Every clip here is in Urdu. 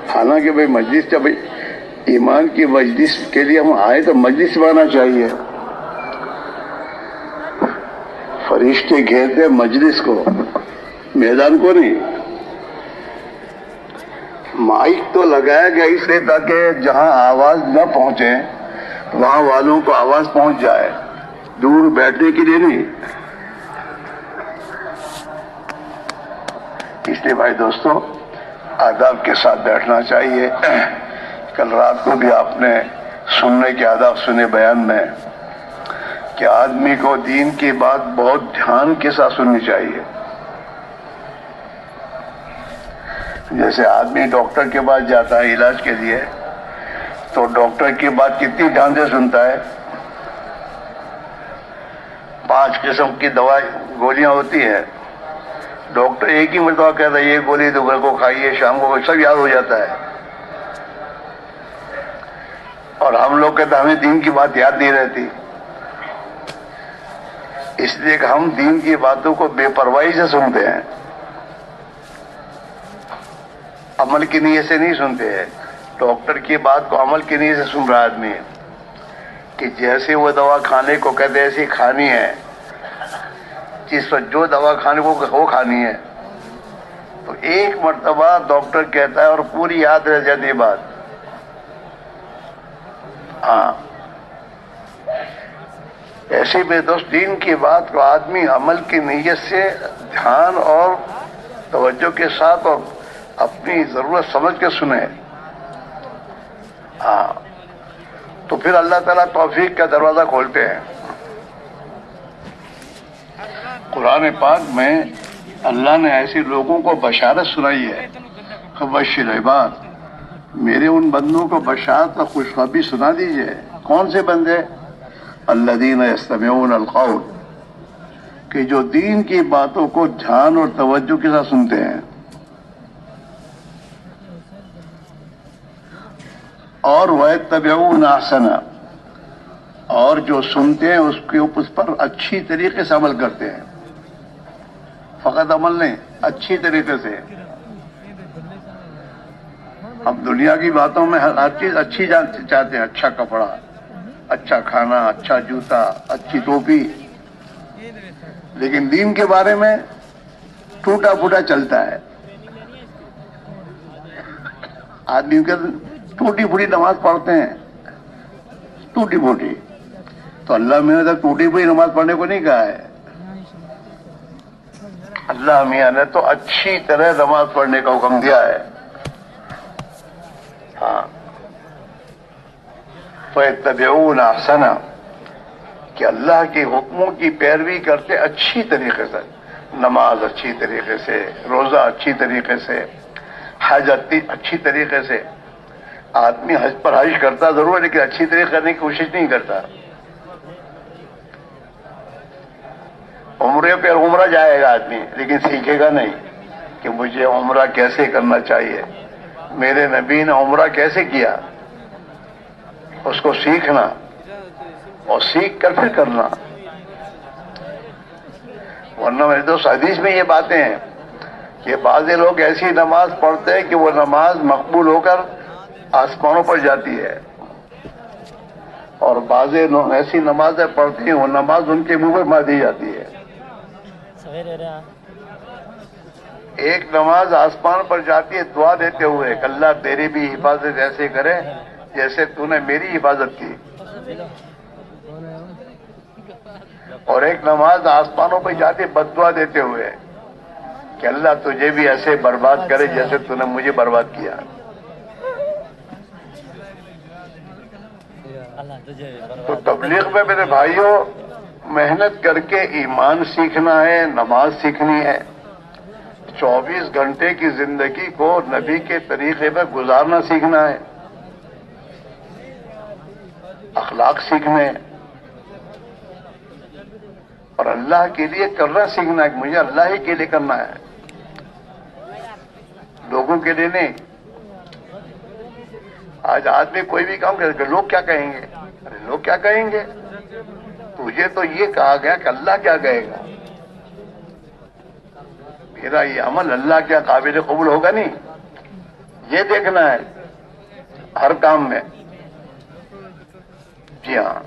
حالانکہ بھائی مجلس جب ایمان کی مجلس کے لیے ہم آئے تو مجلس میں آنا چاہیے. فرشتے گھیرتے مجلس کو، میدان کو نہیں. مائک تو لگایا گیا اس لیے تاکہ جہاں آواز نہ پہنچے وہاں والوں کو آواز پہنچ جائے، دور بیٹھنے کے لیے نہیں. اس لیے بھائی دوستو آداب کے ساتھ بیٹھنا چاہیے. کل رات کو بھی آپ نے سننے کے آداب سنے بیان میں کہ آدمی کو دین کی بات بہت دھیان کے ساتھ سننی چاہیے. جیسے آدمی ڈاکٹر کے پاس جاتا ہے علاج کے لیے تو ڈاکٹر کی بات کتنی دھیان سے سنتا ہے. 5 قسم کی دوائی گولیاں ہوتی ہیں، ڈاکٹر ایک ہی مرتبہ کہتا ہے یہ گولی دوپہر کو کھائیے شام کو، سب یاد ہو جاتا ہے. اور ہم لوگ کہتے ہیں ہمیں دین کی بات یاد نہیں رہتی، اس لیے کہ ہم دین کی باتوں کو بے پرواہی سے سنتے ہیں، عمل کی نیت سے نہیں سنتے ہیں. ڈاکٹر کی بات کو عمل کی نیت سے سن رہا آدمی کہ جیسے وہ دوا کھانے کو کہتے ایسی کھانی ہے، جس پر جو دوا کھانے کو وہ کھانی ہے. تو ایک مرتبہ ڈاکٹر کہتا ہے اور پوری یاد رہ جاتی ہے بات. ہاں ایسے میں دوست دین کی بات کو آدمی عمل کی نیت سے دھیان اور توجہ کے ساتھ اور اپنی ضرورت سمجھ کے سنے. ہاں تو پھر اللہ تعالیٰ توفیق کا دروازہ کھولتے ہیں. قرآن پاک میں اللہ نے ایسے لوگوں کو بشارت سنائی ہے، فبشر عباد، میرے ان بندوں کو بشارت اور خوشخبری سنا دیجئے. کون سے بندے؟ الذین یستمعون القول، کہ جو دین کی باتوں کو دھیان اور توجہ کے ساتھ سنتے ہیں اور وَيَتَّبِعُونَ أَحْسَنَ، اور جو سنتے ہیں اس پر اچھی طریقے سے عمل کرتے ہیں. فقط عمل نہیں، اچھی طریقے سے. اب دنیا کی باتوں میں ہر چیز اچھی چاہتے ہیں، اچھا کپڑا، اچھا کھانا، اچھا جوتا، اچھی ٹوپی، لیکن دین کے بارے میں ٹوٹا پھوٹا چلتا ہے. آدمی کے ٹوٹی پھوٹی نماز پڑھتے ہیں، ٹوٹی پھوٹی. تو اللہ میاں نے ٹوٹی پھوٹی نماز پڑھنے کو نہیں کہا ہے، اللہ میاں نے تو اچھی طرح نماز پڑھنے کا حکم دیا ہے. ہاں فَيَتَّبِعُونَ أَحْسَنَ، کہ اللہ کے حکموں کی پیروی کرتے اچھی طریقے سے. نماز اچھی طریقے سے، روزہ اچھی طریقے سے، حج اچھی طریقے سے. آدمی حج پر حج کرتا ضرور ہے لیکن اچھی طریقے کرنے کی کوشش نہیں کرتا. عمرے پہ عمرہ جائے گا آدمی لیکن سیکھے گا نہیں کہ مجھے عمرہ کیسے کرنا چاہیے، میرے نبی نے عمرہ کیسے کیا. اس کو سیکھنا اور سیکھ کر پھر کرنا. ورنہ میرے دوست حدیث میں یہ باتیں ہیں کہ بعض لوگ ایسی نماز پڑھتے ہیں کہ وہ نماز مقبول ہو کر آسمانوں پر جاتی ہے، اور بعض لوگ ایسی نمازیں پڑھتے ہیں وہ نماز ان کے منہ پر مار دی جاتی ہے. ایک نماز آسمان پر جاتی ہے دعا دیتے ہوئے کہ اللہ تیری بھی حفاظت ایسے کرے جیسے تو نے میری حفاظت کی. اور ایک نماز آسمانوں پہ جاتی ہے بد دعا دیتے ہوئے کہ اللہ تجھے بھی ایسے برباد کرے جیسے تو نے مجھے برباد کیا. تو تبلیغ میں میرے بھائیوں محنت کر کے ایمان سیکھنا ہے، نماز سیکھنی ہے. 24 گھنٹے کی زندگی کو نبی کے طریقے پر گزارنا سیکھنا ہے، اخلاق سیکھنے اور اللہ کے لیے کرنا سیکھنا ہے کہ مجھے اللہ ہی کے لیے کرنا ہے، لوگوں کے لیے نہیں. آج آدمی کوئی بھی کام کرے کہ لوگ کیا کہیں گے. ارے لوگ کیا کہیں گے؟ تجھے تو یہ کہا گیا کہ اللہ کیا کہے گا. میرا یہ عمل اللہ کیا قابل قبول ہوگا نہیں. یہ دیکھنا ہے ہر کام میں. جی ہاں،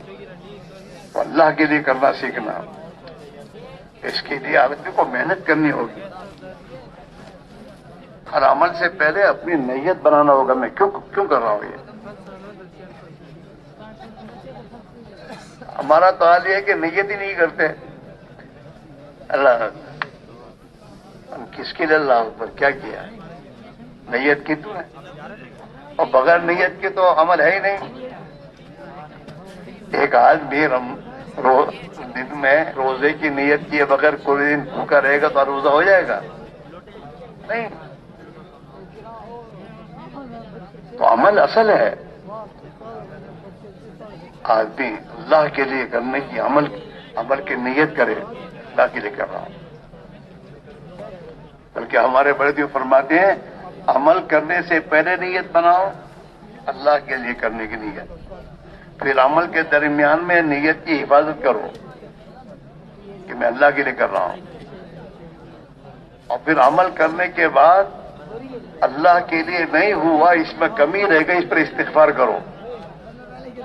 تو اللہ کے لیے کرنا سیکھنا. اس کے لیے آدمی کو محنت کرنی ہوگی. ہر عمل سے پہلے اپنی نیت بنانا ہوگا. میں کیوں کر رہا ہوں یہ؟ ہمارا تو حال یہ ہے کہ نیت ہی نہیں کرتے. اللہ ہم کس کے لیے اللہ اکبر کیا کیا ہے؟ نیت کی تو ہے، اور بغیر نیت کے تو عمل ہے ہی نہیں. ایک آدمی دن میں روزے کی نیت کیے بغیر کوئی دن بھوکا رہے گا تو روزہ ہو جائے گا؟ نہیں. تو عمل اصل ہے. آدمی اللہ کے لیے کرنے کی عمل کی نیت کرے. اللہ کے لیے کر رہا ہوں. بلکہ ہمارے بڑے دیو فرماتے ہیں عمل کرنے سے پہلے نیت بناؤ اللہ کے لیے کرنے کی نیت. پھر عمل کے درمیان میں نیت کی حفاظت کرو کہ میں اللہ کے لیے کر رہا ہوں. اور پھر عمل کرنے کے بعد اللہ کے لیے نہیں ہوا، اس میں کمی رہ گئی، اس پر استغفار کرو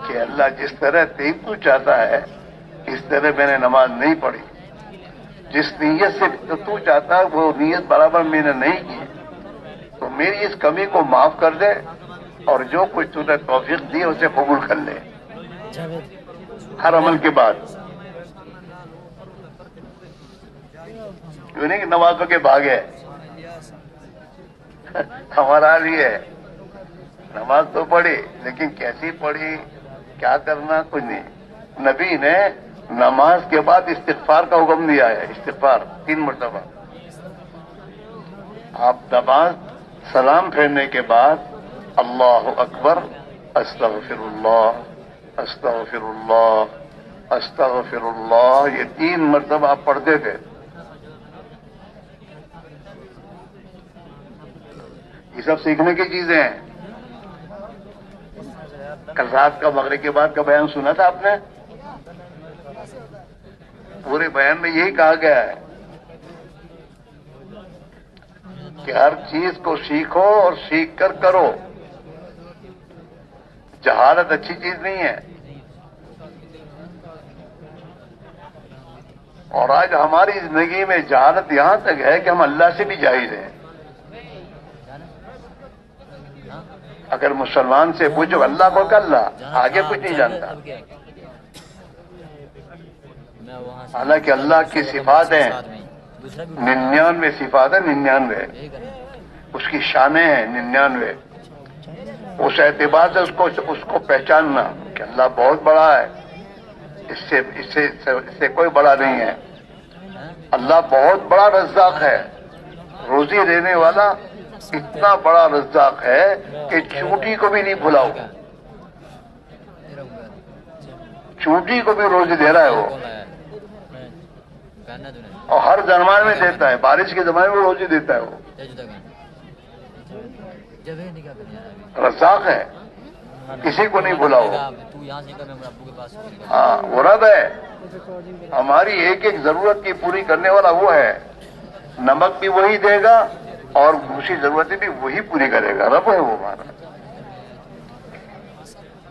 کہ اللہ جس طرح تو چاہتا ہے اس طرح میں نے نماز نہیں پڑھی، جس نیت سے تو چاہتا ہے وہ نیت برابر میں نے نہیں کی، تو میری اس کمی کو معاف کر دے اور جو کچھ تو نے توفیق دی اسے قبول کر لے. ہر عمل کے بعد یوں نہیں کہ نمازوں کے بھاگے. ہمارا حال یہ ہے نماز تو پڑھی لیکن کیسی پڑھی، کیا کرنا، کچھ نہیں. نبی نے نماز کے بعد استغفار کا حکم دیا ہے. استغفار 3 مرتبہ. آپ نماز سلام پھیرنے کے بعد اللہ اکبر، استغفر اللہ، استغفر اللہ، استغفر اللہ، یہ 3 مرتبہ آپ پڑھتے تھے. یہ سب سیکھنے کی چیزیں ہیں. کل رات کا مغرب کے بعد کا بیان سنا تھا آپ نے؟ پورے بیان میں یہی کہا گیا ہے کہ ہر چیز کو سیکھو اور سیکھ کر کرو. جہالت اچھی چیز نہیں ہے. اور آج ہماری زندگی میں جہالت یہاں تک ہے کہ ہم اللہ سے بھی جاہل ہیں. اگر مسلمان سے پوچھو اللہ کو کہ اللہ، آگے کچھ نہیں جانتا. حالانکہ اللہ کی صفات ہیں 99 صفات ہیں، 99 اس کی شانیں ہیں 99. اس اعتبار سے اس کو پہچاننا کہ اللہ بہت بڑا ہے، اس سے کوئی بڑا نہیں ہے. اللہ بہت بڑا رزاق ہے، روزی دینے والا اتنا بڑا رزاق ہے کہ چونٹی کو بھی نہیں بھلاؤ. چونٹی کو بھی روزی دے رہا ہے وہ، اور ہر زمان میں دیتا ہے. بارش کے زمانے میں روزی دیتا ہے وہ. رزاق ہے، کسی کو نہیں بھلاؤ. ہاں وہ رب ہے. ہماری ایک ایک ضرورت کی پوری کرنے والا وہ ہے. نمک بھی وہی دے گا اور دوسری ضرورتیں بھی وہی پوری کرے گا. رب ہے وہ ہمارا.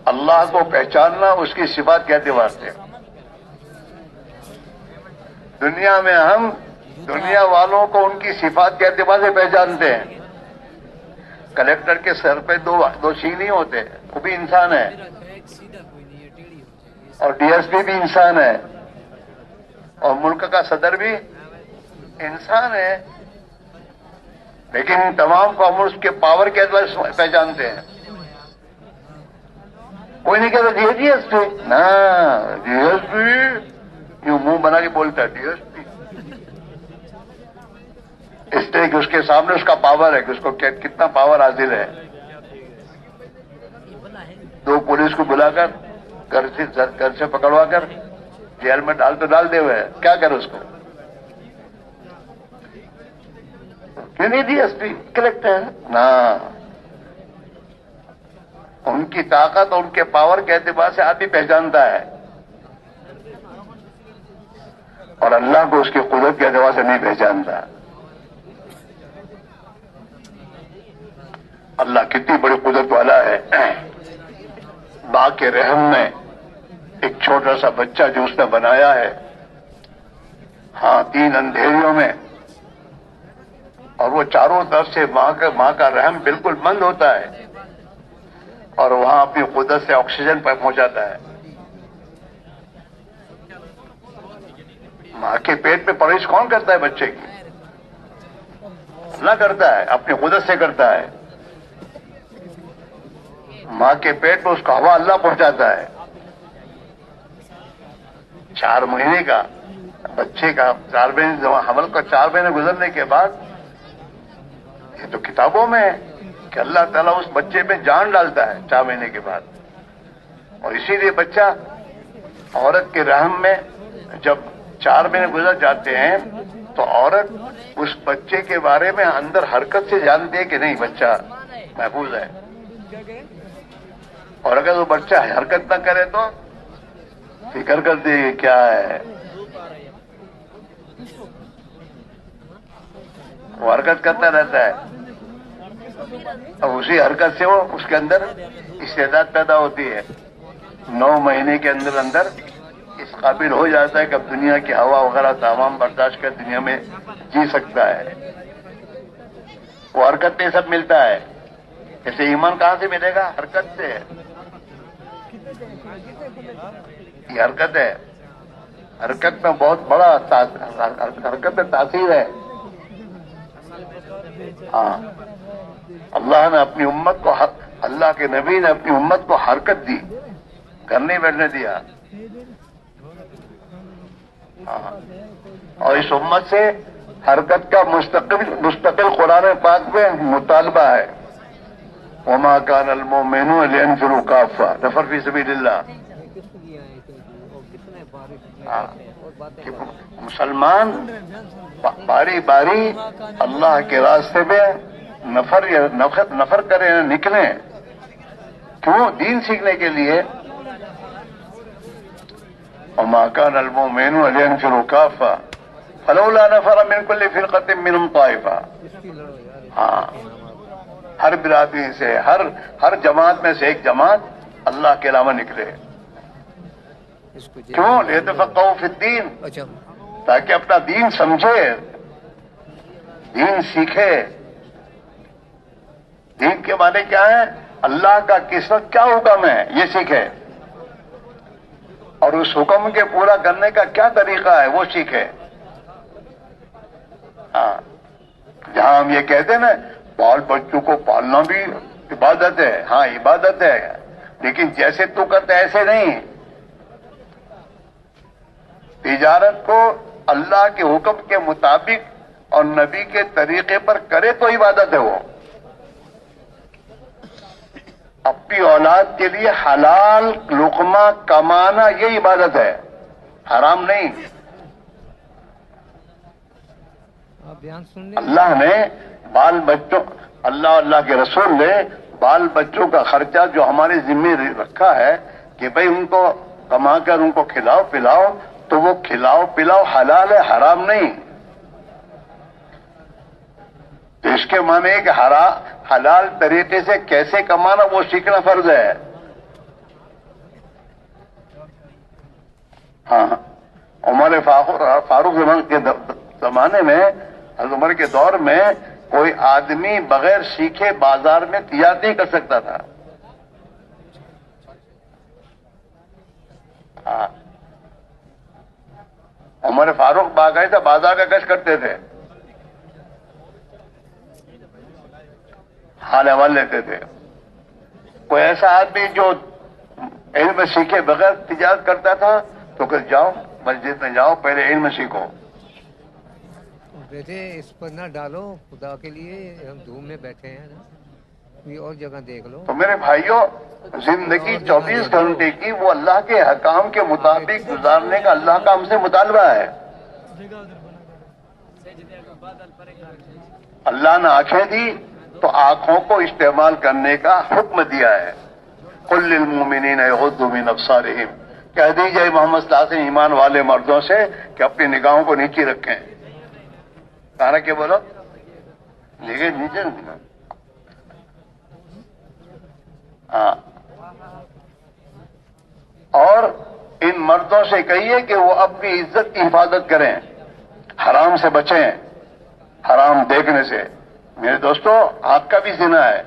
اللہ کو پہچاننا اس کی صفات کے اعتبار سے. دنیا میں ہم دنیا والوں کو ان کی صفات کے اعتبار سے پہچانتے ہیں. کلیکٹر کے سر پہ دو سینگ نہیں ہوتے، وہ بھی انسان ہے. اور ڈی ایس پی بھی انسان ہے، اور ملک کا صدر بھی انسان ہے. لیکن تمام کو ہم اس کے پاور کے اعتبار سے پہچانتے ہیں. کوئی نہیں کہتا ڈی ایس پی، نا ڈی ایس پی یوں منہ بنا کے بولتا ہے ڈی ایس پی، اس لیے کہ اس کے سامنے اس کا پاور ہے کہ اس کو کتنا پاور حاصل ہے. 2 پولیس کو بلا کر گھر سے پکڑوا کر جیل میں ڈال دے ہوئے، کیا کرے اس کو؟ کیوں نہیں ڈی ایس پی کلیکٹر نا. ان کی طاقت اور ان کے پاور کے اعتبار سے آدمی پہچانتا ہے، اور اللہ کو اس کی قدرت کے اعتبار سے نہیں پہچانتا. اللہ کتنی بڑی قدرت والا ہے. ماں کے رحم میں ایک چھوٹا سا بچہ جو اس نے بنایا ہے، ہاں 3 اندھیریوں میں، اور وہ چاروں طرف سے ماں کا رحم بالکل بند ہوتا ہے، اور وہاں اپنی قدرت سے آکسیجن پر پہنچاتا ہے. ماں کے پیٹ میں پرورش کون کرتا ہے بچے کی؟ اللہ کرتا ہے، اپنی قدرت سے کرتا ہے. ماں کے پیٹ میں اس کا ہوا اللہ پہنچاتا ہے. 4 مہینے کا بچے کا 4 مہینے حمل کا 4 مہینے گزرنے کے بعد، یہ تو کتابوں میں ہے کہ اللہ تعالیٰ اس بچے میں جان ڈالتا ہے 4 مہینے کے بعد. اور اسی لیے بچہ عورت کے رحم میں جب 4 مہینے گزر جاتے ہیں تو عورت اس بچے کے بارے میں اندر حرکت سے جانتی ہے کہ نہیں بچہ محفوظ ہے. اور اگر وہ بچہ حرکت نہ کرے تو فکر کرتی ہے کہ کیا ہے. وہ حرکت کرتا رہتا ہے، اور اسی حرکت سے وہ اس کے اندر استعداد پیدا ہوتی ہے. 9 مہینے کے اندر اندر اس قابل ہو جاتا ہے کہ اب دنیا کی ہوا وغیرہ تمام برداشت کر دنیا میں جی سکتا ہے. وہ حرکت میں سب ملتا ہے. جیسے ایمان کہاں سے ملے گا؟ حرکت سے. یہ حرکت ہے. حرکت میں بہت بڑا حرکت میں تاثیر ہے. ہاں، اللہ نے اپنی امت کو، اللہ کے نبی نے اپنی امت کو حرکت دی، گھر نہیں بیٹھنے دیا. ہاں، اور اس امت سے حرکت کا مستقل قرآن پاک میں مطالبہ ہے. وما كان المؤمنون لينفروا كافة نفر في سبيل الله. مسلمان باری باری اللہ کے راستے میں نفر کریں، نکلیں. کیوں؟ دین سیکھنے کے لیے. وما كان المؤمنون لينفروا كافة فلولا نفر من كل فرقة منهم طائفة. ہاں، ہر برادری سے، ہر جماعت میں سے ایک جماعت اللہ کے علاوہ نکلے. کیوں؟ لیتفقہوا فی الدین، تاکہ اپنا دین سمجھے، دین سیکھے. دین کے معنی کیا ہے؟ اللہ کا کس وقت کیا حکم ہے یہ سیکھے، اور اس حکم کے پورا کرنے کا کیا طریقہ ہے وہ سیکھے. ہاں، جہاں ہم یہ کہتے ہیں نا بال بچوں کو پالنا بھی عبادت ہے، ہاں عبادت ہے، لیکن جیسے تو کرتے ایسے نہیں. تجارت کو اللہ کے حکم کے مطابق اور نبی کے طریقے پر کرے تو عبادت ہے. وہ اپنی اولاد کے لیے حلال لقمہ کمانا یہ عبادت ہے، حرام نہیں. اللہ نے بال بچوں، اللہ کے رسول نے بال بچوں کا خرچہ جو ہمارے ذمہ رکھا ہے کہ بھئی ان کو کما کر ان کو کھلاؤ پلاؤ، تو وہ کھلاؤ پلاؤ حلال ہے، حرام نہیں. تو اس کے معنی ہے کہ حلال طریقے سے کیسے کمانا وہ سیکھنا فرض ہے. ہاں، عمر فاروق کے زمانے میں، حضرت عمر کے دور میں کوئی آدمی بغیر سیکھے بازار میں تجارت نہیں کر سکتا تھا. ہاں، عمر فاروق باقاعدہ بازار کا گشت کرتے تھے، حال احوال لیتے تھے. کوئی ایسا آدمی جو علم سیکھے بغیر تجارت کرتا تھا تو کہ جاؤ مسجد میں جاؤ، پہلے علم سیکھو. بیٹے اس پر نہ ڈالو، خدا کے لیے ہم دھوم میں بیٹھے ہیں نا، کوئی اور جگہ دیکھ لو. تو میرے بھائیوں، زندگی 24 گھنٹے کی وہ اللہ کے حکام کے مطابق گزارنے کا اللہ کا ہم سے مطالبہ ہے. اللہ نے آنکھیں دی تو آنکھوں کو استعمال کرنے کا حکم دیا ہے. قل للمؤمنین یغضوا من ابصارہم، کہہ دیجئے محمد صلی اللہ علیہ وسلم ایمان والے مردوں سے کہ اپنی نگاہوں کو نیچی رکھیں. کہاں رکھے بولو؟ نیچے. ہاں، اور ان مردوں سے کہیے کہ وہ اپنی عزت کی حفاظت کریں، حرام سے بچیں، حرام دیکھنے سے۔ میرے دوستو، آنکھ کا بھی زنا ہے،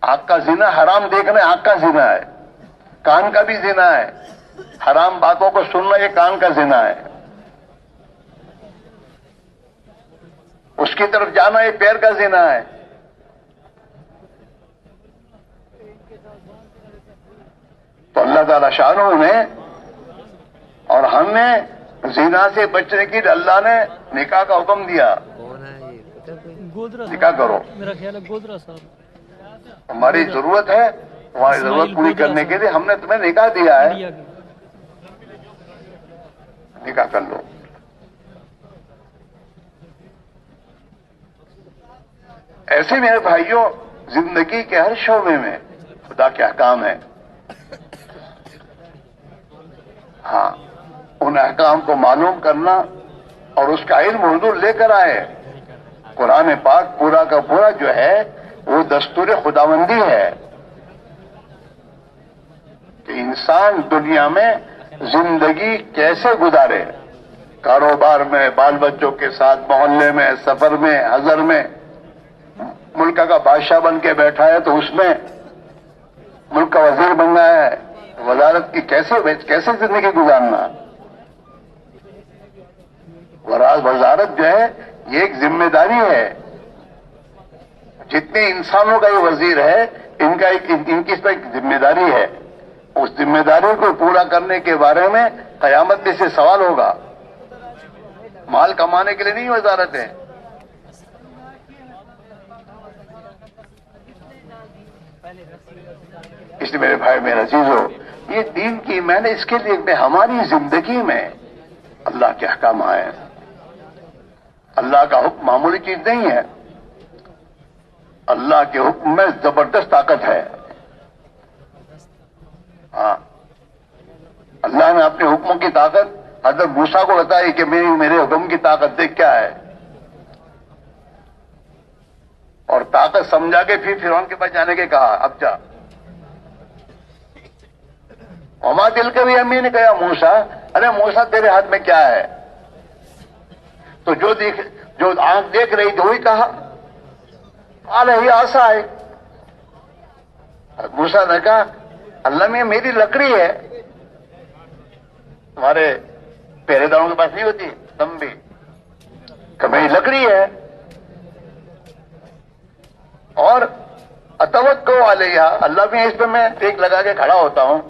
آنکھ کا زنا حرام دیکھنا آنکھ کا زنا ہے، کان کا بھی زنا ہے، حرام باتوں کو سننا یہ کان کا زنا ہے، اس کی طرف جانا یہ پیر کا زنا ہے۔ تو اللہ تعالی شانہ نے اور ہم نے زنا سے بچنے کی اللہ نے نکاح کا حکم دیا، کون ہے یہ پتہ کوئی؟ گودرا نکاح کرو۔ میرا خیال ہے گودرا صاحب ہماری ضرورت ہے، ہماری ضرورت پوری کرنے کے لیے ہم نے تمہیں نکاح دیا ہے، انڈیا کے۔ نکاح کر لو۔ ایسے میرے بھائیوں، زندگی کے ہر شعبے میں خدا کے احکام ہیں۔ ہاں، ان احکام کو معلوم کرنا اور اس کا علم حضور لے کر آئے۔ قرآن پاک پورا کا پورا جو ہے وہ دستور خداوندی ہے کہ انسان دنیا میں زندگی کیسے گزارے، کاروبار میں، بال بچوں کے ساتھ، محلے میں، سفر میں، حضر میں۔ ملک کا بادشاہ بن کے بیٹھا ہے تو اس میں ملک کا وزیر بننا ہے، وزارت کی کیسے زندگی گزارنا۔ وزارت جو ہے یہ ایک ذمہ داری ہے، جتنے انسانوں کا یہ وزیر ہے ان کی اس پر ایک ذمہ داری ہے، اس ذمہ داری کو پورا کرنے کے بارے میں قیامت میں سے سوال ہوگا۔ مال کمانے کے لیے نہیں وزارت ہے۔ اس لیے میرے بھائی میرا عزیزو، یہ دین کی میں نے اس کے لیے ہماری زندگی میں اللہ کے احکام آئے ہیں۔ اللہ کا حکم معمولی چیز نہیں ہے، اللہ کے حکم میں زبردست طاقت ہے۔ ہاں، اللہ نے اپنے حکموں کی طاقت حضرت موسیٰ کو بتائی کہ میرے حکم کی طاقت دیکھ کیا ہے، اور طاقت سمجھا کے پھر فرعون کے پاس جانے کے کہا اب جا۔ وما تلک بیمینک نے کہا موسیٰ، ارے موسیٰ تیرے ہاتھ میں کیا ہے؟ تو جو آنکھ دیکھ رہی تھی وہی کہا قال ہی عصا ہے۔ موسیٰ نے کہا اللہ میں میری لکڑی ہے، تمہارے پہرے داروں کے پاس نہیں ہوتی لمبی، کہ میری لکڑی ہے، اور اتوکل علیہا، اللہ بھی اس پہ میں ٹیک لگا کے کھڑا ہوتا ہوں،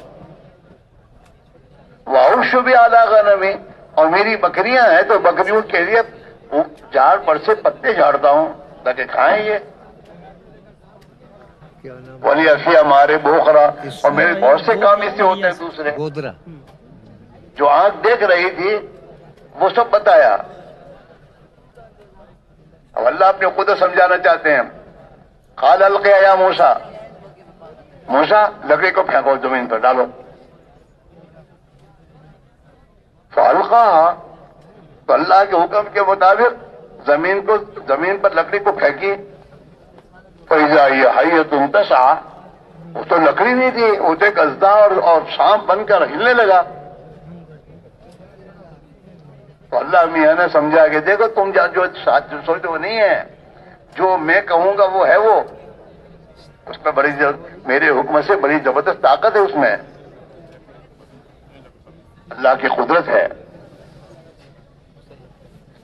وَأَحُشُّ بِهَا عَلَىٰ غَنَمِي، اور میری بکریاں ہیں تو بکریوں کے لیے جھاڑ پر سے پتے جھاڑتا ہوں تاکہ کھائیں یہ، کیا نام؟ ولی فی ہمارے بوخرا، اور میرے بہت سے کام اس سے ہوتے ہیں دوسرے۔ گودرا۔ جو آنکھ دیکھ رہی تھی وہ سب بتایا۔ اب اللہ اپنے خود سمجھانا چاہتے ہیں۔ قال القیا یا موسیٰ، موسیٰ لکڑی کو پھینکو زمین پر ڈالو۔ فالقاها، تو اللہ کے حکم کے مطابق زمین پر لکڑی کو پھینکی۔ فإذا هي حية تسعى، وہ تو لکڑی نہیں تھی، وہ تو ایک اژدہا اور سانپ بن کر ہلنے لگا۔ تو اللہ میاں نے سمجھا کہ دیکھو تم جو سوچتے وہ نہیں ہے، جو میں کہوں گا وہ ہے، وہ اس میں میرے حکم سے بڑی زبردست طاقت ہے، اس میں اللہ کی قدرت ہے۔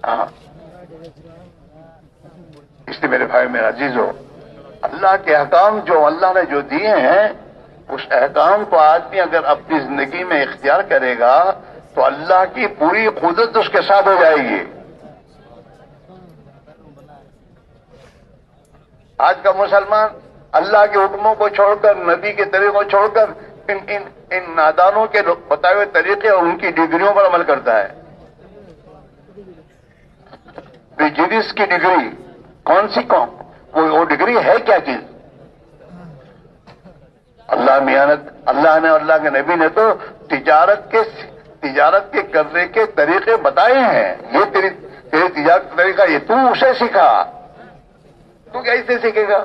ہاں، اس لیے میرے بھائی میرا عزیزو، اللہ کے احکام جو اللہ نے جو دیے ہیں، اس احکام کو آدمی اگر اپنی زندگی میں اختیار کرے گا تو اللہ کی پوری قدرت اس کے ساتھ ہو جائے گی۔ آج کا مسلمان اللہ کے حکموں کو چھوڑ کر، نبی کے طریقوں کو چھوڑ کر ان نادانوں کے بتائے ہوئے طریقے اور ان کی ڈگریوں پر عمل کرتا ہے۔ بزنس کی ڈگری کون سی وہ ڈگری ہے کیا چیز؟ اللہ نے اور اللہ کے نبی نے تو تجارت کے کرنے کے طریقے بتائے ہیں۔ یہ تیری تجارت کا طریقہ، یہ تو اسے سکھا، تو کیسے سیکھے گا؟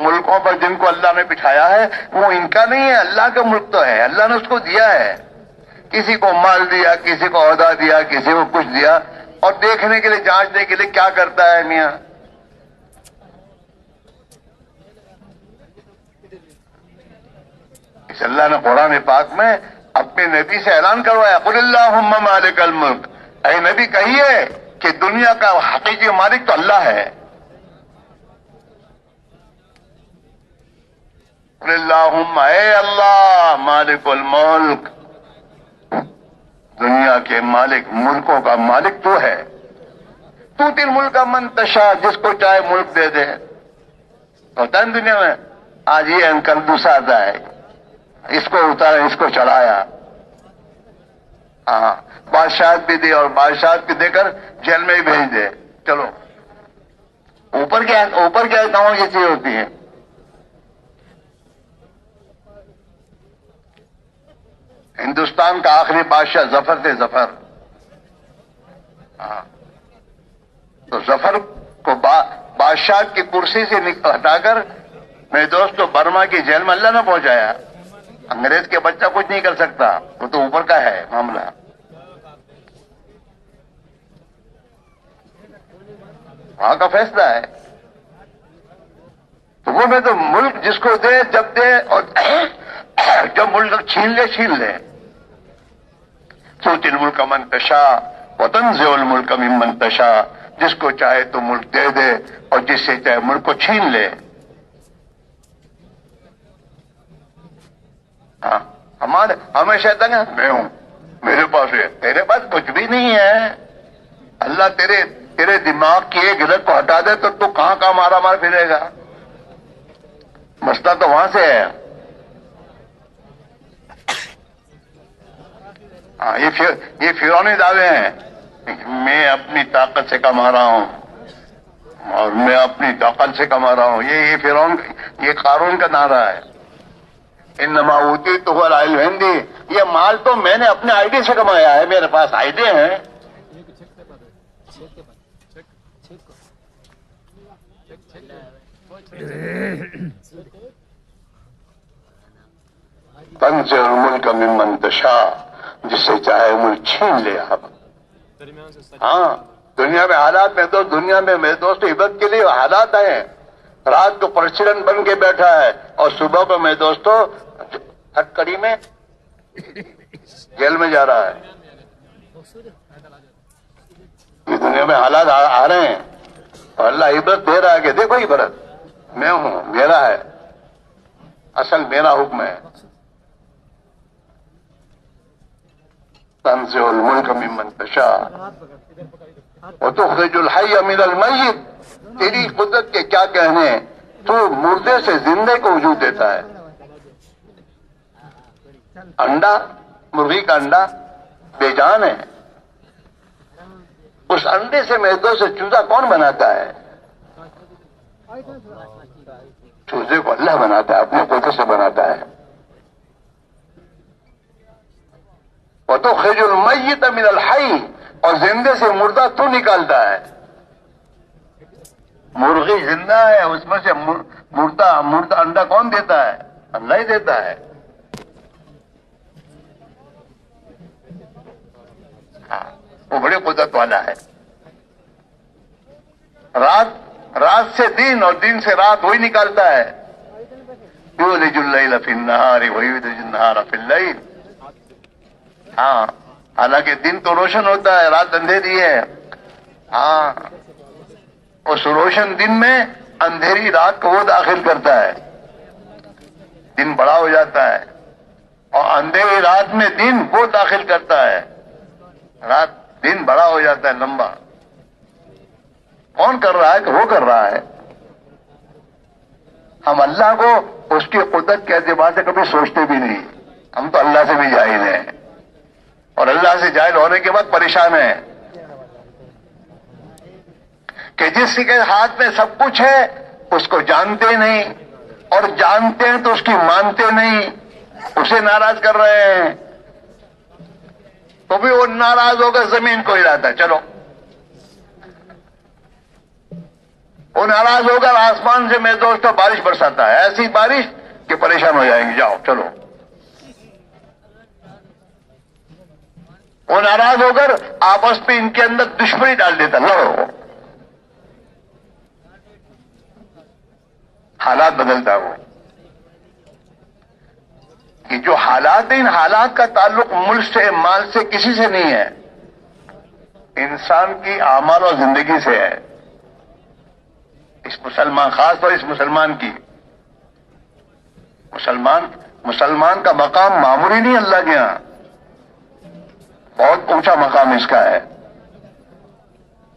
ملکوں پر جن کو اللہ نے بٹھایا ہے وہ ان کا نہیں ہے، اللہ کا ملک تو ہے، اللہ نے اس کو دیا ہے. کسی کو مال دیا، کسی کو عہدہ دیا، کسی کو کچھ دیا، اور دیکھنے کے لیے، جانچنے کے لیے کیا کرتا ہے میاں. اس اللہ نے قرآن پاک میں اپنے نبی سے اعلان کروایا، قل اللہم مالک الملک، اے نبی کہیے کہ دنیا کا حقیقی مالک تو اللہ ہے. قل اللہم، اے اللہ مالک الملک، دنیا کے مالک، ملکوں کا مالک تو ہے. تؤتی الملک من تشاء، جس کو چاہے ملک دے دے. ہوتا ہے نا دنیا میں، آج یہ انکل دوسرا آتا ہے، اس کو اتارا، اس کو چڑھایا. ہاں، بادشاہت بھی دے اور بادشاہت بھی دے کر جیل میں ہی بھیج دے. چلو اوپر کیا کہاں کی چیز ہوتی ہے. ہندوستان کا آخری بادشاہ ظفر تھے، ظفر. ہاں، تو ظفر کو بادشاہ کی کرسی سے ہٹا کر میرے دوست کو برما کی جیل میں اللہ نے پہنچایا. انگریز کے بچہ کچھ نہیں کر سکتا، وہ تو اوپر کا ہے معاملہ. وہاں کا فیصلہ ہے. تو وہ میں تو ملک جس کو دے، جب دے، اور جب ملک چھین لے. تؤتی الملک من تشاء وتنزع الملک ممن تشاء، جس کو چاہے تو ملک دے دے اور جس سے چاہے ملک کو چھین لے. ہاں، ہمیشہ تک میں ہوں، میرے پاس ہے، تیرے پاس کچھ بھی نہیں ہے. اللہ تیرے دماغ کی ایک گرد کو ہٹا دے تو کہاں مارا مار پھرے گا. مسئلہ تو وہاں سے ہے. ہاں، یہ فرعونی دعوے ہیں، میں اپنی طاقت سے کما رہا ہوں اور میں اپنی طاقت سے کما رہا ہوں. یہ فرعون، یہ قارون کا نعرہ ہے. انما اوتیتہ علی علم عندی، یہ مال تو میں نے اپنے آئی ڈی سے کمایا ہے، میرے پاس آئی ڈی ہیں. تنزع الملک ممن تشاء، جس سے چاہے ملک چھین لے. آپ ہاں، دنیا میں حالات میں تو، دنیا میں میرے دوست عبرت کے لیے حالات ہیں. رات کو پریسیڈنٹ بن کے بیٹھا ہے اور صبح کو میرے دوستو ہٹکڑی میں جیل میں جا رہا ہے. یہ دنیا میں حالات آ رہے ہیں اور اللہ عبرت دے رہا ہے کہ دیکھو عبرت، میں ہوں، میرا ہے، اصل میرا حکم ہے. تنزع الملک ممن تشاء وتخرج الحی من المیت، تیری قدرت کے کیا کہنے، تو مردے سے زندے کو وجود دیتا ہے. انڈا، مرغی کا انڈا بے جان ہے، اس انڈے سے میدوں سے چوزا کون بناتا ہے؟ چوزے کو اللہ بناتا ہے، اپنے قدرت سے بناتا ہے. وتخرج المیت من الحی، اور زندے سے مردہ تو نکالتا ہے. مرغی زندہ ہے، اس میں سے مردہ انڈا کون دیتا ہے؟ اللہ ہی دیتا ہے. ہاں، وہ بڑی قدرت والا ہے. رات سے دن اور دن سے رات وہی نکالتا ہے. یولج اللیل فی النہار ویولج النہار فی اللیل. ہاں، حالانکہ دن تو روشن ہوتا ہے، رات اندھیری ہے. ہاں، اس روشن دن میں اندھیری رات کو وہ داخل کرتا ہے، دن بڑا ہو جاتا ہے، اور اندھیری رات میں دن وہ داخل کرتا ہے، دن بڑا ہو جاتا ہے، لمبا. کون کر رہا ہے؟ کہ وہ کر رہا ہے. ہم اللہ کو اس کی قدرت کے اعتبار سے کبھی سوچتے بھی نہیں. ہم تو اللہ سے بھی جاہل ہیں، اور اللہ سے جاہل ہونے کے بعد پریشان ہیں کہ جس کے ہاتھ میں سب کچھ ہے اس کو جانتے نہیں، اور جانتے ہیں تو اس کی مانتے نہیں، اسے ناراض کر رہے ہیں. تو بھی وہ ناراض ہو کر زمین کو ہلاتا ہے. چلو وہ ناراض ہو کر آسمان سے میرے دوستوں بارش برساتا ہے، ایسی بارش کہ پریشان ہو جائیں گے، جاؤ چلو۔ وہ ناراض ہو کر آپس میں ان کے اندر دشمنی ڈال دیتا، لڑو۔ حالات بدلتا ہے وہ، کہ جو حالات ہیں، ان حالات کا تعلق ملک سے، مال سے، کسی سے نہیں ہے، انسان کی اعمال اور زندگی سے ہے۔ اس مسلمان، خاص طور اس مسلمان کی، مسلمان کا مقام معمولی نہیں اللہ کے یہاں، بہت اونچا مقام اس کا ہے۔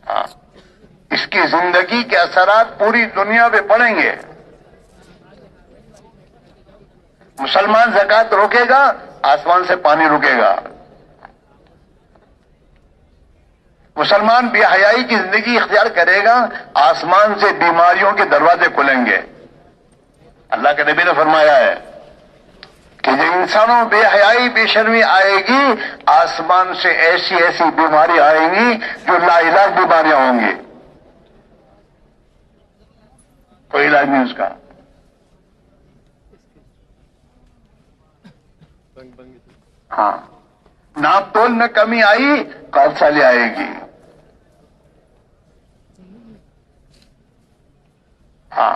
ہاں، اس کی زندگی کے اثرات پوری دنیا پہ پڑیں گے۔ مسلمان زکات روکے گا، آسمان سے پانی رکے گا۔ مسلمان بے حیائی کی زندگی اختیار کرے گا، آسمان سے بیماریوں کے دروازے کھلیں گے۔ اللہ کے نبی نے فرمایا ہے کہ جو انسانوں بے حیائی، بے شرمی آئے گی، آسمان سے ایسی ایسی بیماری آئیں گی جو لا علاج بیماریاں ہوں گی، کوئی علاج نہیں اس کا۔ ہاں، ناپ تول میں کمی آئی، قحط سالی آئے گی۔ ہاں،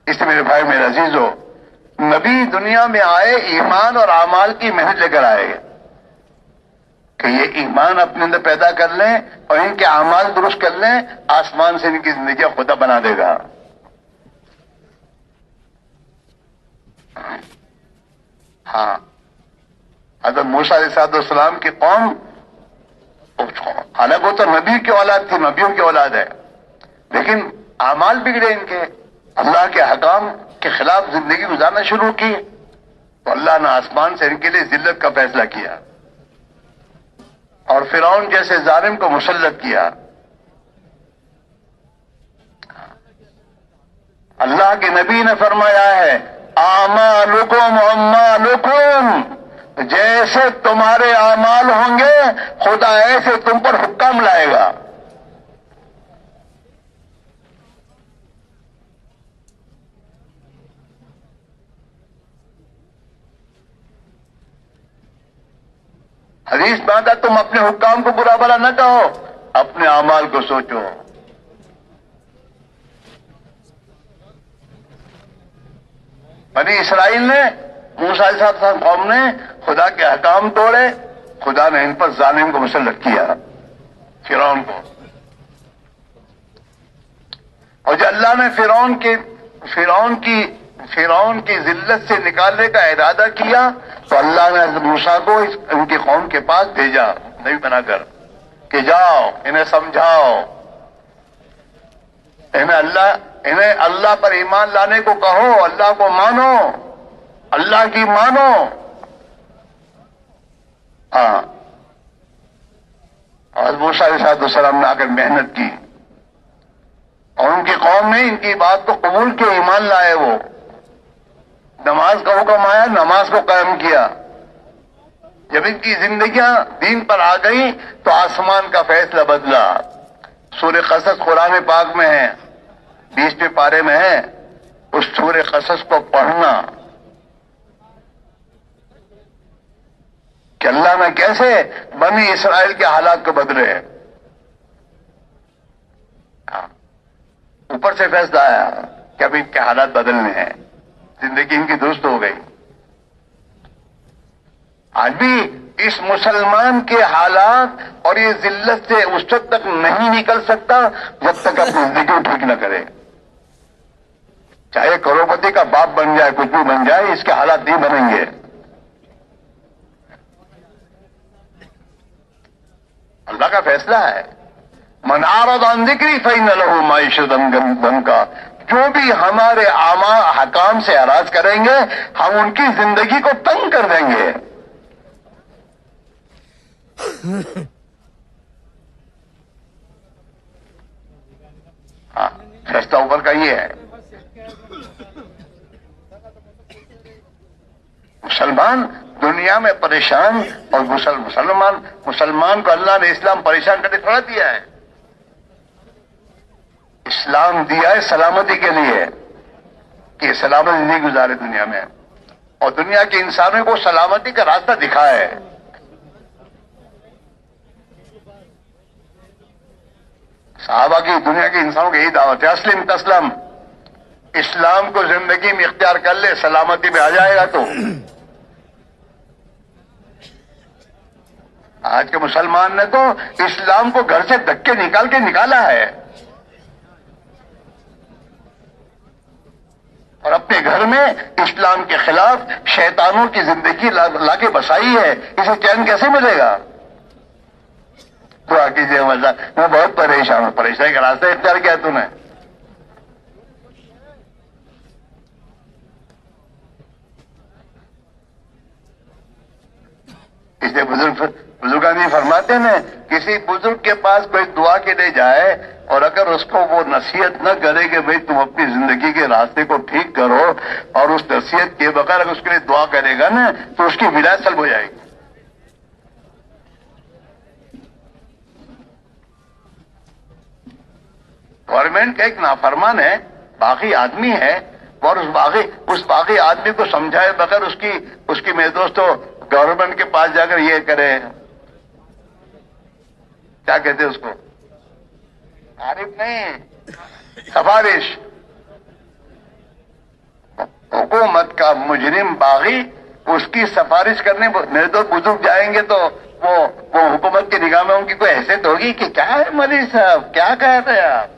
اس سے میرے بھائی، میرے عزیزو، نبی دنیا میں آئے ایمان اور اعمال کی محنت لے کر آئے کہ یہ ایمان اپنے اندر پیدا کر لیں اور ان کے اعمال درست کر لیں، آسمان سے ان کی زندگی خدا بنا دے گا۔ ہاں، حضرت موسیٰ علیہ السلام کی قوم، حالانکہ وہ تو نبی کی اولاد تھی، نبیوں کی اولاد ہے، لیکن اعمال بگڑے ان کے، اللہ کے حکام کے خلاف زندگی گزارنا شروع کی، تو اللہ نے آسمان سے ان کے لیے ذلت کا فیصلہ کیا اور فرعون جیسے ظالم کو مسلط کیا۔ اللہ کے نبی نے فرمایا ہے، اعمالکم اعمالکم، جیسے تمہارے اعمال ہوں گے خدا ایسے تم پر حکم لائے گا۔ حدیث میں آتا، تم اپنے حکام کو برا بھلا نہ کہو، اپنے اعمال کو سوچو۔ بنی اسرائیل نے، موسیٰ علیہ السلام قوم نے خدا کے حکام توڑے، خدا نے ان پر ظالم کو مسلط کیا، فرعون کو۔ اور جب اللہ نے فرعون کی ذلت سے نکالنے کا ارادہ کیا تو اللہ نے حضرت موسیٰ کو ان کی قوم کے پاس بھیجا نبی بنا کر کہ جاؤ انہیں سمجھاؤ، انہیں اللہ پر ایمان لانے کو کہو، اللہ کو مانو، اللہ کی مانو۔ ہاں، اور موسیٰ علیہ السلام نے آ کر محنت کی اور ان کی قوم نے ان کی بات کو قبول کیا، ایمان لائے، وہ نماز کا حکم آیا، نماز کو قائم کیا۔ جب ان کی زندگیاں دین پر آ گئی تو آسمان کا فیصلہ بدلا۔ سورہ قصص قرآن پاک میں ہے، 20ویں پارے میں ہے، اس سورہ قصص کو پڑھنا کہ اللہ نے کیسے بنی اسرائیل کے حالات کو بدلے۔ اوپر سے فیصلہ آیا کہ اب ان کے حالات بدلنے ہیں، زندگی ان کی درست ہو گئی۔ آج بھی اس مسلمان کے حالات اور یہ ذلت سے اس وقت تک نہیں نکل سکتا جب تک اپنی زندگی کو ٹھیک نہ کرے، چاہے کروڑپتی کا باپ بن جائے، کچھ بھی بن جائے، اس کے حالات نہیں بنیں گے۔ اللہ کا فیصلہ ہے، من اعرض عن ذکری فإن له معیشۃ ضنکا، جو بھی ہمارے حکام سے اعراض کریں گے ہم ان کی زندگی کو تنگ کر دیں گے۔ ہاں، فیصلہ اوپر کا یہ ہے۔ مسلمان دنیا میں پریشان، اور مسلمان کو اللہ نے اسلام پریشان کرنے تھوڑا دیا ہے۔ اسلام دیا ہے سلامتی کے لیے کہ سلامت زندگی گزارے دنیا میں، اور دنیا کے انسانوں کو سلامتی کا راستہ دکھایا ہے۔ صحابہ کی دنیا کے انسانوں کی یہی دعوت ہے، اسلم تسلم، اسلام کو زندگی میں اختیار کر لے سلامتی میں آ جائے گا۔ تو آج کے مسلمان نے تو اسلام کو گھر سے دھکے نکال کے نکالا ہے، اور اپنے گھر میں اسلام کے خلاف شیطانوں کی زندگی لا کے بسائی ہے۔ اسے چین کیسے ملے گا؟ دعا کیجیے اللہ، میں بہت پریشان ہوں، پریشانی کا راستہ اختیار کیا تم نے۔ اس لیے بزرگان جی فرماتے ہیں، کسی بزرگ کے پاس کوئی دعا کے لیے جائے اور اگر اس کو وہ نصیحت نہ کرے کہ بھئی تم اپنی زندگی کے راستے کو ٹھیک کرو، اور اس نصیحت کے بغیر اگر اس کے لیے دعا کرے گا نا تو اس کی ولایت سلب ہو جائے گی۔ گورنمنٹ کا ایک نافرمان ہے، باغی آدمی ہے، اور اس باغی آدمی کو سمجھائے بغیر اس کی میرے دوستو گورنمنٹ کے پاس جا کر یہ کرے، کیا کہتے ہیں اس کو، تعریف نہیں، سفارش۔ حکومت کا مجرم باغی اس کی سفارش کرنے میرے دوست بزرگ جائیں گے تو وہ حکومت کی نگاہ میں ان کی کوئی حیثیت ہوگی کہ کیا ہے مولوی صاحب، کیا کہہ رہے ہیں آپ؟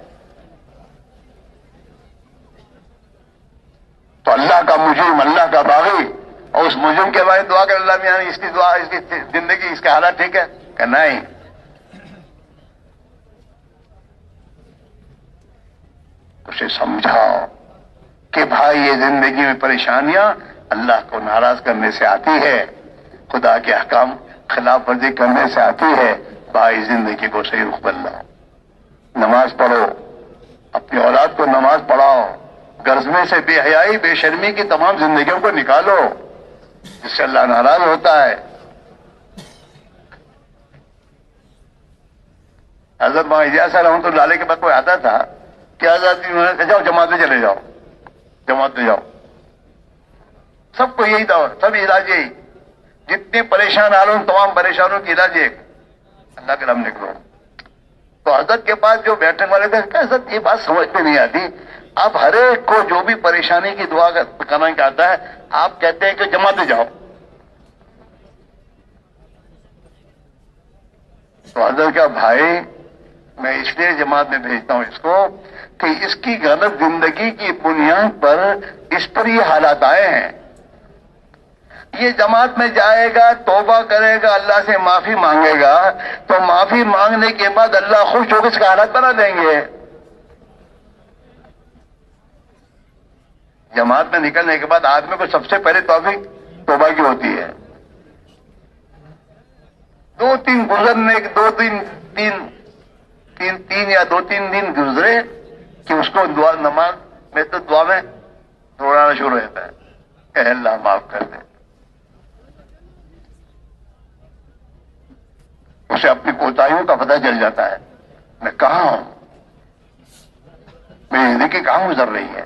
تو اللہ کا مجرم، اللہ کا باغی، اور اس مجرم کے بارے میں دعا کر اللہ میاں اس کی دعا، اس کی زندگی، اس کے حالات ٹھیک ہے کہ نہیں؟ اسے سمجھاؤ کہ بھائی یہ زندگی میں پریشانیاں اللہ کو ناراض کرنے سے آتی ہے، خدا کے احکام خلاف ورزی کرنے سے آتی ہے۔ بھائی زندگی کو صحیح رخ بدلاؤ، نماز پڑھو، اپنی اولاد کو نماز پڑھاؤ، غرض سے بے حیائی بے شرمی کی تمام زندگیوں کو نکالو جس سے اللہ ناراض ہوتا ہے۔ حضرت مولانا الیاس صاحب رحمۃ اللہ علیہ کے بعد کوئی آتا تھا کہ حضرت جاؤ جماعت میں چلے جاؤ، جماعت میں جاؤ، سب کو یہی دعوت، سب علاج یہی، جتنے پریشان حالوں تمام پریشانوں کی علاج ایک، اللہ کے نام نکلو۔ تو حضرت کے پاس جو بیٹھنے والے تھے کہ حضرت یہ بات سمجھ میں نہیں آتی، آپ ہر ایک کو جو بھی پریشانی کی دعا کرنا چاہتا ہے آپ کہتے ہیں کہ جماعت میں جاؤ۔ تو حضرت کا بھائی میں اس لیے جماعت میں بھیجتا ہوں اس کو کہ اس کی غلط زندگی کی بنیاد پر اس پر یہ حالات آئے ہیں۔ یہ جماعت میں جائے گا، توبہ کرے گا، اللہ سے معافی مانگے گا، تو معافی مانگنے کے بعد اللہ خوش ہو کے اس کا حالات بنا دیں گے۔ جماعت میں نکلنے کے بعد آدمی کو سب سے پہلے توفیق توبہ کی ہوتی ہے۔ دو تین دن گزرے کہ اس کو دعا نماز میں تو دعا میں دوڑانا شروع ہو جاتا ہے کہ اللہ معاف کر دے۔ اسے اپنی کوتاہیوں کا پتہ چل جاتا ہے، میں کہاں ہوں، میری زندگی کہاں گزر رہی ہے۔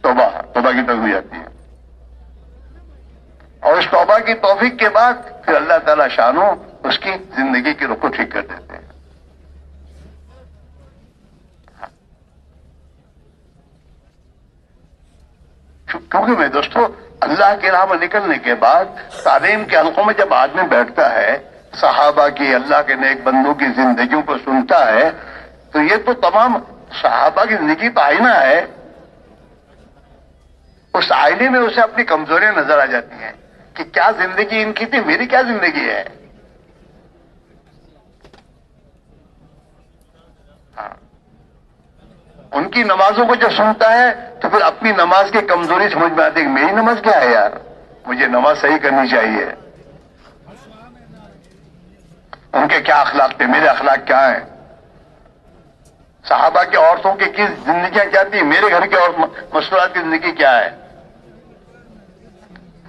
توبہ کی توفیق آتی ہے، اور اس توبہ کی توفیق کے بعد پھر اللہ تعالی شانو اس کی زندگی کی رخ کو ٹھیک کر دیتے ہیں۔ کیونکہ میں دوستو اللہ کی راہ میں نکلنے کے بعد تعلیم کے حلقوں میں جب آدمی بیٹھتا ہے، صحابہ کی، اللہ کے نیک بندوں کی زندگیوں کو سنتا ہے، تو یہ تو تمام صحابہ کی زندگی تو آئینہ ہے۔ اس آئینے میں اسے اپنی کمزوریاں نظر آ جاتی ہیں کہ کیا زندگی ان کی تھی، میری کیا زندگی ہے۔ ہاں، ان کی نمازوں کو جب سنتا ہے تو پھر اپنی نماز کی کمزوری سمجھ میں آتی ہے کہ میری نماز کیا ہے یار، مجھے نماز صحیح کرنی چاہیے۔ ان کے کیا اخلاق تھے، میرے اخلاق کیا ہیں۔ صحابہ کی عورتوں کی زندگیاں کیا تھی، میرے گھر کے اور مسئلات کی زندگی کیا ہے۔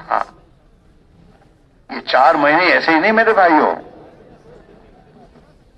ہاں، یہ 4 مہینے ایسے ہی نہیں میرے بھائیوں،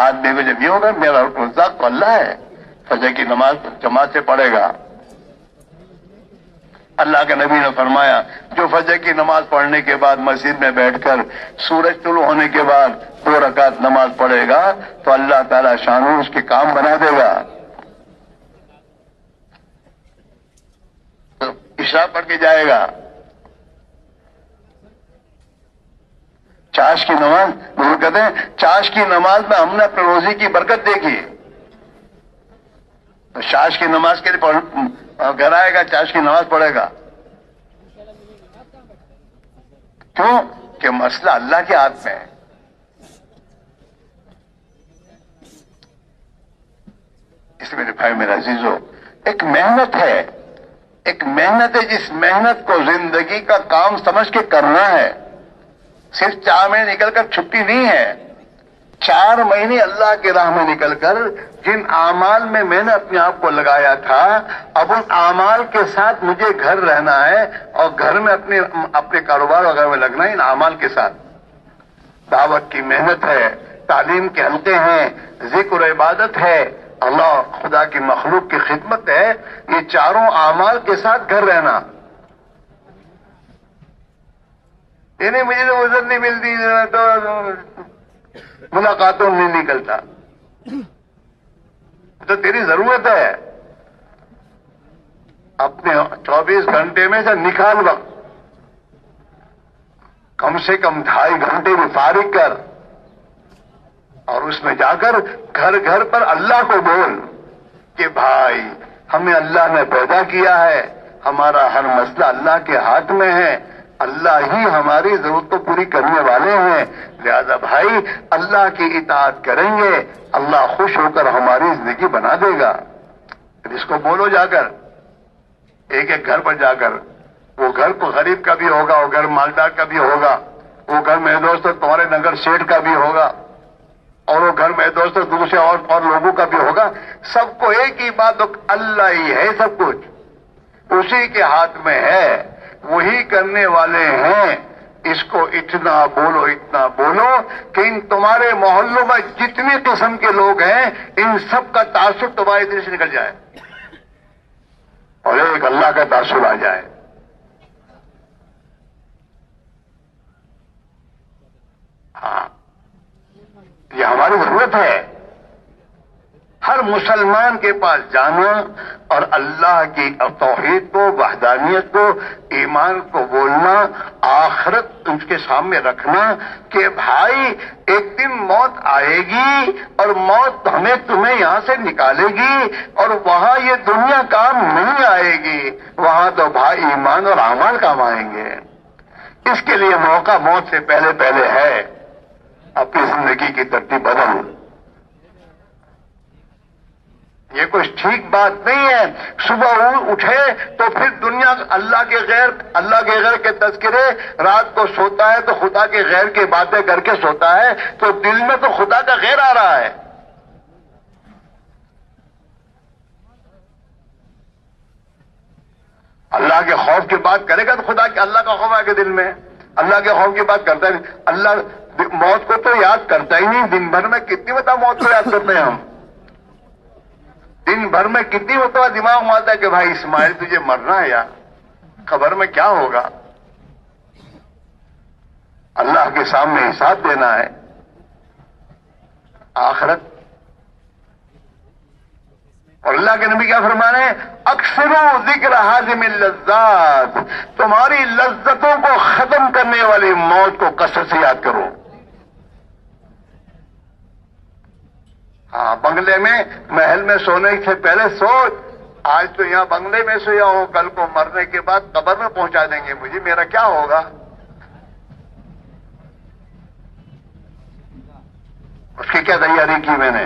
آدمی کو جب یہ ہوگا میرا رزاق تو اللہ ہے، فجر کی نماز جماعت سے پڑھے گا۔ اللہ کے نبی نے فرمایا جو فجر کی نماز پڑھنے کے بعد مسجد میں بیٹھ کر سورج طلوع ہونے کے بعد 2 رکعت نماز پڑھے گا تو اللہ تعالیٰ شانوں اس کے کام بنا دے گا۔ تو عشاء پڑھ کے جائے گا، چاش کی نماز، وہ کہتے ہیں چاش کی نماز میں ہم نے اپنے روزی کی برکت دیکھی، تو چاش کی نماز کے لیے گھر آئے گا، چاش کی نماز پڑھے گا۔ کیوں کہ مسئلہ اللہ کے ہاتھ میں ہے۔ اس میرے بھائی میرا عزیزو، ایک محنت ہے، ایک محنت ہے، جس محنت کو زندگی کا کام سمجھ کے کرنا ہے۔ صرف 4 مہینے نکل کر چھٹی نہیں ہے، 4 مہینے اللہ کی راہ میں نکل کر جن اعمال میں میں نے اپنے آپ کو لگایا تھا، اب ان اعمال کے ساتھ مجھے گھر رہنا ہے اور گھر میں اپنے کاروبار وغیرہ میں لگنا ہے۔ ان اعمال کے ساتھ دعوت کی محنت ہے، تعلیم کے حلقے ہیں، ذکر و عبادت ہے، اللہ خدا کی مخلوق کی خدمت ہے، یہ چاروں اعمال کے ساتھ گھر رہنا۔ نہیں مجھے تو عزت نہیں ملتی تو ملاقاتوں نہیں نکلتا، تو تیری ضرورت ہے اپنے 24 گھنٹے میں سے نکال وقت، کم سے کم 2.5 گھنٹے میں فارغ کر، اور اس میں جا کر گھر گھر پر اللہ کو بول کہ بھائی ہمیں اللہ نے پیدا کیا ہے، ہمارا ہر مسئلہ اللہ کے ہاتھ میں ہے، اللہ ہی ہماری ضرورت کو پوری کرنے والے ہیں، لہذا بھائی اللہ کی اطاعت کریں گے، اللہ خوش ہو کر ہماری زندگی بنا دے گا۔ اس کو بولو جا کر، ایک ایک گھر پر جا کر، وہ گھر کو غریب کا بھی ہوگا، وہ گھر مالدار کا بھی ہوگا، وہ گھر میرے دوست تمہارے نگر سیٹھ کا بھی ہوگا، اور وہ گھر میرے دوست دوسرے اور لوگوں کا بھی ہوگا، سب کو ایک ہی بات، اللہ ہی ہے سب کچھ، اسی کے ہاتھ میں ہے، وہی کرنے والے ہیں۔ اس کو اتنا بولو کہ ان تمہارے محلوں میں جتنی قسم کے لوگ ہیں ان سب کا تعصب تمہارے دل سے نکل جائے اور ایک اللہ کا تعصب آ جائے۔ ہاں، یہ ہماری ضرورت ہے، ہر مسلمان کے پاس جانا اور اللہ کی توحید کو، وحدانیت کو، ایمان کو بولنا، آخرت اس کے سامنے رکھنا کہ بھائی ایک دن موت آئے گی اور موت ہمیں تمہیں یہاں سے نکالے گی اور وہاں یہ دنیا کام نہیں آئے گی، وہاں تو بھائی ایمان اور اعمال کام آئیں گے۔ اس کے لیے موقع موت سے پہلے ہے، اپنی زندگی کی ترتیب بدل۔ یہ کوئی ٹھیک بات نہیں ہے، صبح اٹھے تو پھر دنیا اللہ کے غیر کے تذکرے، رات کو سوتا ہے تو خدا کے غیر کی باتیں کر کے سوتا ہے، تو دل میں تو خدا کا غیر آ رہا ہے۔ اللہ کے خوف کی بات کرے گا تو اللہ کا خوف آئے گا دل میں، اللہ کے خوف کی بات کرتا ہے نہیں، اللہ موت کو تو یاد کرتا ہی نہیں۔ دن بھر میں کتنی مرتبہ موت کو یاد کرتے ہیں ہم، دن بھر میں کتنی مرتبہ دماغ میں آتا ہے کہ بھائی اسماعیل تجھے مرنا ہے یار، خبر میں کیا ہوگا، اللہ کے سامنے حساب دینا ہے، آخرت۔ اور اللہ کے نبی کیا فرما رہے ہیں؟ اکثروا ذکر حازم اللذات، تمہاری لذتوں کو ختم کرنے والی موت کو کثرت سے یاد کرو۔ ہاں، بنگلے میں محل میں سونے سے پہلے سوچ، آج تو یہاں بنگلے میں سویا ہوں، کل کو مرنے کے بعد قبر میں پہنچا دیں گے مجھے، میرا کیا ہوگا؟ اس کی کیا تیاری کی میں نے؟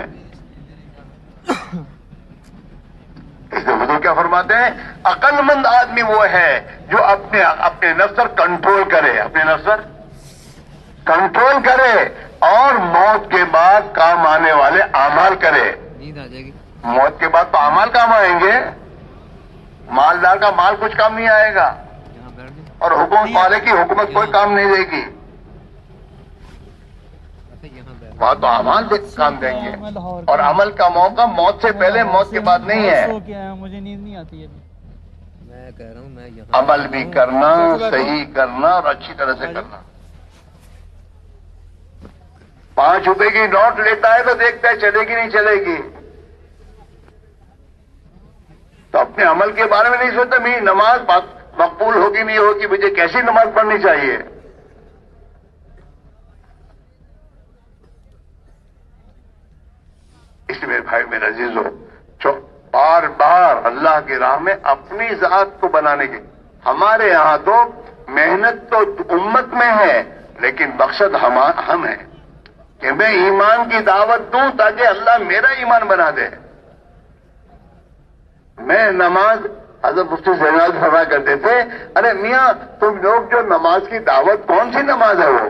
اس لیے حضور کیا فرماتے ہیں؟ عقل مند آدمی وہ ہے جو اپنے نفس پر کنٹرول کرے، اپنے نفس پر کنٹرول کرے اور موت کے بعد کام آنے والے اعمال کرے۔ نیند آ جائے گی، موت کے بعد تو اعمال کام آئیں گے، مالدار کا مال کچھ کام نہیں آئے گا یہاں بیٹھ جائیں۔ اور حکومت والے کی حکومت کوئی کام نہیں دے گی۔ اچھا یہاں بیٹھ وہاں تو اعمال کام دیں گے، اور عمل کا موقع موت سے پہلے، موت کے بعد نہیں ہے۔ سو کے آیا ہوں، مجھے نیند نہیں آتی ابھی۔ میں کہہ رہا ہوں میں یہاں عمل بھی کرنا، صحیح کرنا اور اچھی طرح سے کرنا۔ 5 روپے کی نوٹ لیتا ہے تو دیکھتا ہے چلے گی نہیں چلے گی، تو اپنے عمل کے بارے میں نہیں سوچتا میری نماز مقبول ہوگی نہیں ہوگی، مجھے کیسی نماز پڑھنی چاہیے۔ اس لیے میرے بھائی میرے عزیزو، بار بار اللہ کی راہ میں اپنی ذات کو بنانے کی، ہمارے یہاں تو محنت تو امت میں ہے، لیکن مقصد ہم ہیں کہ میں ایمان کی دعوت دوں تاکہ اللہ میرا ایمان بنا دے۔ میں نماز، حضرت مفتی زینال فرمایا کرتے تھے، ارے میاں تم لوگ جو نماز کی دعوت، کون سی نماز ہے وہ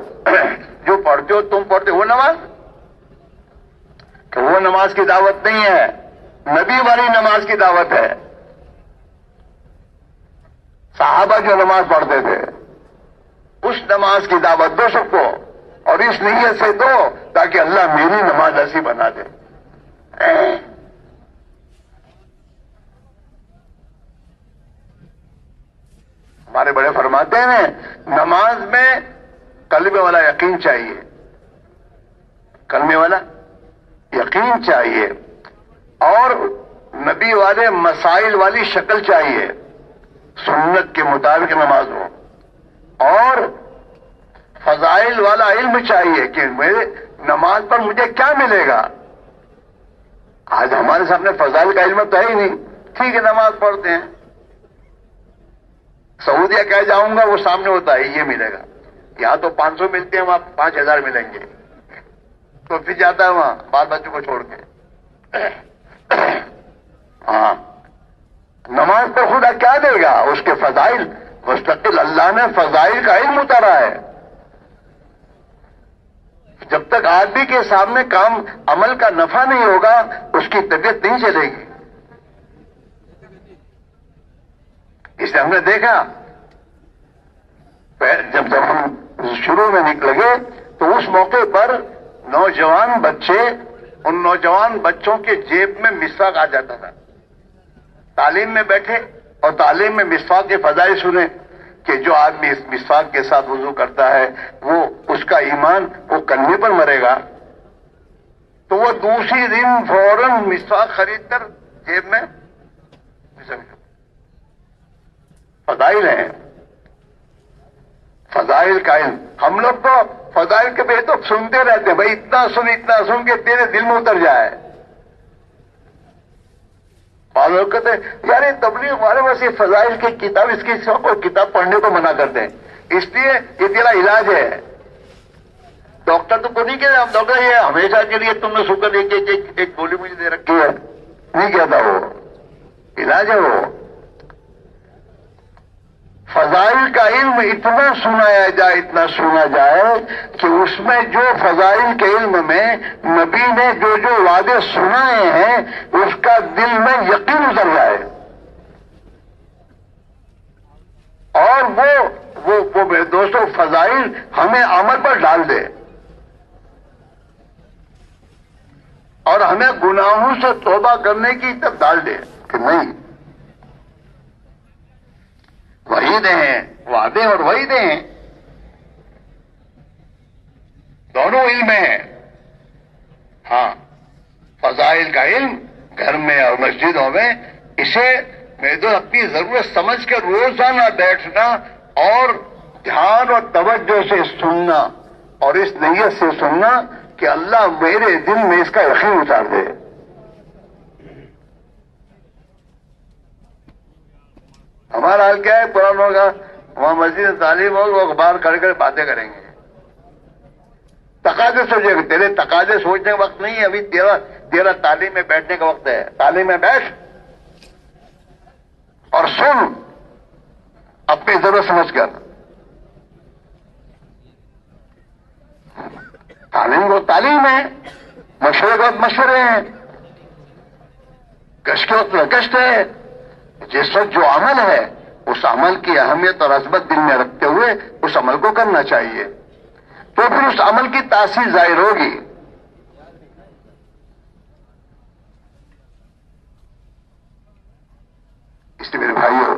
جو پڑھتے ہو تم پڑھتے وہ نماز؟ کہ وہ نماز کی دعوت نہیں ہے، نبی والی نماز کی دعوت ہے۔ صحابہ جو نماز پڑھتے تھے اس نماز کی دعوت دو سب کو، اور اس نیت سے دو تاکہ اللہ میری نماز ایسی بنا دے۔ ہمارے بڑے فرماتے ہیں نماز میں کلمے والا یقین چاہیے، کلمے والا یقین چاہیے، اور نبی والے مسائل والی شکل چاہیے، سنت کے مطابق نماز ہو، اور فضائل والا علم چاہیے کہ میرے نماز پر مجھے کیا ملے گا۔ آج ہمارے سامنے فضائل کا علم تو ہے ہی نہیں، ٹھیک ہے نماز پڑھتے ہیں، سعودیہ کہہ جاؤں گا وہ سامنے ہوتا ہے یہ ملے گا، یہاں تو 500 ملتے ہیں، وہاں 5000 ملیں گے، تو پھر جاتا ہے وہاں بال بچوں کو چھوڑ کے۔ ہاں نماز پر خدا کیا دے گا؟ اس کے فضائل، مستقل اللہ نے فضائل کا علم اتارا ہے۔ جب تک آدمی کے سامنے کام عمل کا نفع نہیں ہوگا اس کی طبیعت نہیں چلے گی۔ اس لیے ہم نے دیکھا جب ہم شروع میں نکلے تو اس موقع پر نوجوان بچے، ان نوجوان بچوں کے جیب میں مسواک آ جاتا تھا، تعلیم میں بیٹھے اور تعلیم میں مسواک کے فضائل سنے کہ جو آدمی اس مسواک کے ساتھ وضو کرتا ہے وہ اس کا ایمان وہ کلمے پر مرے گا، تو وہ دوسری دن فوراً مسواک خرید کر جیب میں فضائل ہیں، فضائل کا علم۔ ہم لوگ تو فضائل کے بے تو سنتے رہتے ہیں، بھائی اتنا سن کہ تیرے دل میں اتر جائے۔ بعض لوگ کہتے ہیں یار یہ تبلیغ والے بس یہ فضائل کی کتاب، اس کی سب کوئی کتاب پڑھنے کو منع کرتے ہیں، اس لیے یہ تیرا علاج ہے۔ ڈاکٹر تو نہیں کہتے ہم ڈاکٹر یہ ہمیشہ کے لیے تم نے شکر ایک گولی مجھے دے رکھی ہے، نہیں کہتا، وہ علاج ہے۔ وہ فضائل کا علم اتنا سنایا جائے، اتنا سنا جائے کہ اس میں جو فضائل کے علم میں نبی نے جو وعدے سنائے ہیں اس کا دل میں یقین اتر جائے، اور وہ میرے دوستوں فضائل ہمیں عمل پر ڈال دے، اور ہمیں گناہوں سے توبہ کرنے کی طرف ڈال دے کہ نہیں، وعیدیں ہیں، وعدے اور وعیدیں ہیں، دونوں علم ہیں۔ ہاں فضائل کا علم گھر میں اور مسجدوں میں، اسے میں تو اپنی ضرورت سمجھ کر روزانہ بیٹھنا اور دھیان اور توجہ سے سننا، اور اس نیت سے سننا کہ اللہ میرے دل میں اس کا یقین اتار دے۔ ہمارا حال کیا ہے، پرانوں کا وہاں مسجد تعلیم ہو وہ اخبار کھڑے کر باتیں کریں گے، تقاضے سوچے گا، تیرے تقاضے سوچنے کا وقت نہیں ہے، ابھی تیرا تعلیم میں بیٹھنے کا وقت ہے، تعلیم میں بیٹھ اور سن اپنی ضرورت سمجھ کر۔ تعلیم کو تعلیم ہے، مشورے کے وقت مشورے ہیں، گشت کے وقت گشت ہے، جس وقت جو عمل ہے اس عمل کی اہمیت اور عظمت دل میں رکھتے ہوئے اس عمل کو کرنا چاہیے، تو پھر اس عمل کی تاثیر ظاہر ہوگی۔ اس لیے میرے بھائیوں،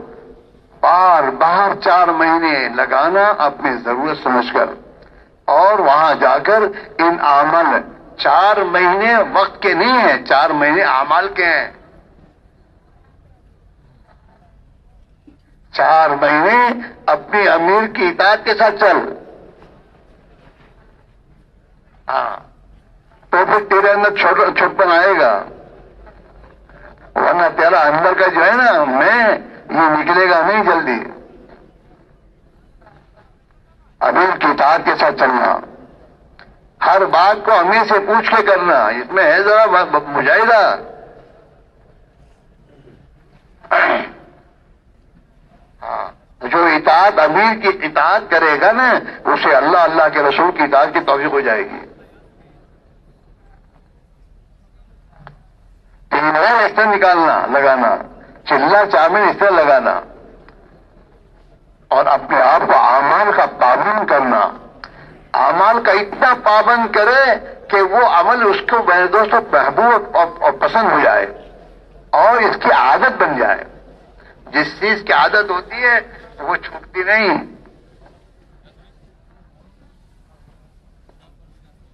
بار بار 4 مہینے لگانا اپنی ضرورت سمجھ کر، اور وہاں جا کر ان اعمال، 4 مہینے وقت کے نہیں ہیں، 4 مہینے اعمال کے ہیں. 4 مہینے اپنی امیر کی اطاعت کے ساتھ چل. ہاں، تو پھر تیرے اندر چھوٹپن آئے گا، ورنہ تیرا اندر کا جو ہے نا میں، یہ نکلے گا نہیں جلدی. امیر کی اطاعت کے ساتھ چلنا، ہر بات کو امیر سے پوچھ کے کرنا، اس میں ہے ذرا مجاہدہ. ہاں، جو اطاعت امیر کی اطاعت کرے گا نا، اسے اللہ اللہ کے رسول کی اطاعت کی توفیق ہو جائے گی. تینوں اس طرح نکالنا لگانا، چلا چامن اس طرح لگانا، اور اپنے آپ کو اعمال کا پابند کرنا. اعمال کا اتنا پابند کرے کہ وہ عمل اس کو میرے دوستوں محبوب اور پسند ہو جائے، اور اس کی عادت بن جائے. جس چیز کی عادت ہوتی ہے وہ چھوٹتی نہیں.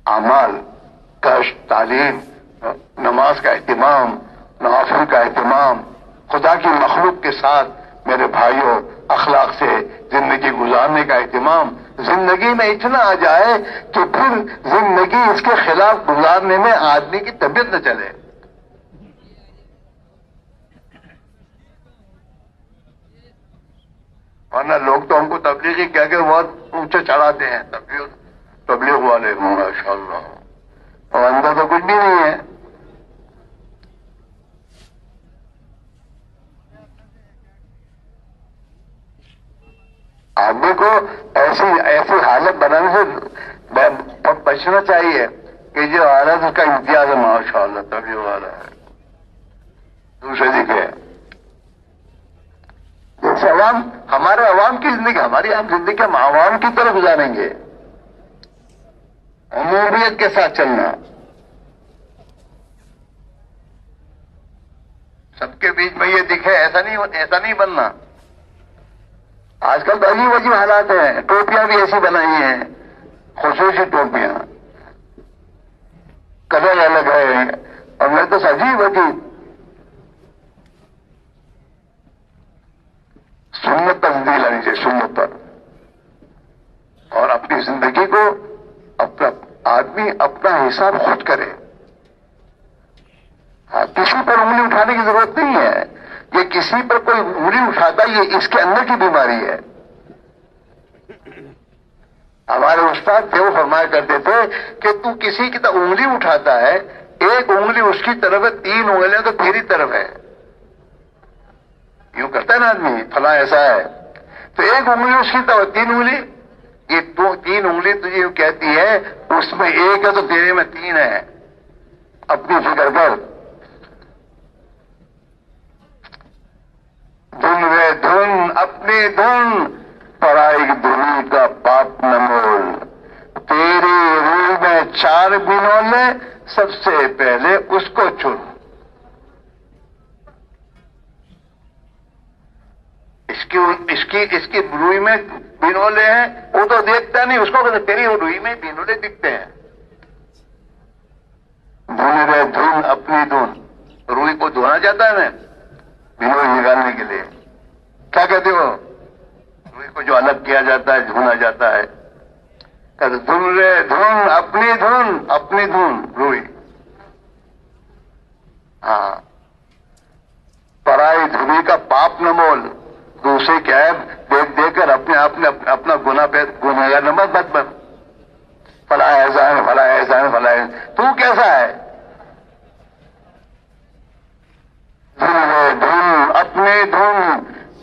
اعمال، کشت، تعلیم، نماز کا اہتمام، نوافل کا اہتمام، خدا کی مخلوق کے ساتھ میرے بھائیوں اخلاق سے زندگی گزارنے کا اہتمام، زندگی میں اتنا آ جائے کہ پھر زندگی اس کے خلاف گزارنے میں آدمی کی طبیعت نہ چلے. ورنہ لوگ تو ہم کو تبلیغی کہہ کے بہت اونچے چڑھاتے ہیں، تبلیغ والے ماشاء اللہ، اور اندر تو کچھ بھی نہیں ہے. آدمی کو ایسی حالت بنانے سے بچنا چاہیے کہ جو حالت اس کا امتیاز ہے، ماشاء اللہ تبلیغ والا ہے، دوسرے دکھے. جیسے عوام، ہمارے عوام کی زندگی، ہماری عام زندگی ہم عوام کی طرف گزاریں گے. عمومیت کے ساتھ چلنا، سب کے بیچ میں یہ دکھے، ایسا نہیں بننا. آج کل تو عجیب عجیب حالات ہیں. ٹوپیاں بھی ایسی بنائی ہیں، خصوصی ٹوپیاں، کلر الگ ہے، اور میں تو عجیب سنت پر زندگی لانی چاہیے، سنت پر. اور اپنی زندگی کو آدمی اپنا حساب خود کرے. ہاں، کسی پر انگلی اٹھانے کی ضرورت نہیں ہے. یہ کسی پر کوئی انگلی اٹھاتا، یہ اس کے اندر کی بیماری ہے. ہمارے استاد تھے، وہ فرمایا کرتے تھے کہ تو کسی کی طرف انگلی اٹھاتا ہے، ایک انگلی اس کی طرف ہے، 3 انگلیاں تو تیری طرف ہے. یوں کرتا ہے نا آدمی، فلاں ایسا ہے، تو ایک انگلی اس کی طرف، 3 انگلی، یہ 3 انگلی تجھے یوں کہتی ہے، اس میں ایک ہے تو تیرے میں 3 ہے. اپنی فکر کر. دھن رے دھن اپنی دھن، پرائی دھنی کا پاپ نہ مول. تیری روح میں 4 بنولے، سب سے پہلے اس کو چن. اس کی روئی میں بنولے ہیں، وہ تو دیکھتا نہیں، اس کو کہتے تیری روئی میں بنولے دکھتے ہیں. دھن رے دھن اپنی دھن، روئی کو دھونا جاتا ہے نا بنوئی نکالنے کے لیے. کیا کہتے ہو؟ روئی کو جو الگ کیا جاتا ہے، دھونا جاتا ہے. کہتے دھن رے دھن اپنی دھن روئی. ہاں، پرائی دھنی کا پاپ نہ مول. دوسرے کیا ہے دیکھ کر اپنے آپ نے اپنا گناہگار نمبر مت بن. فلاں ایسا ہے، فلاں ایسا ہے، فلاں تو کیسا ہے؟ دھن رے دھن اپنی دھن،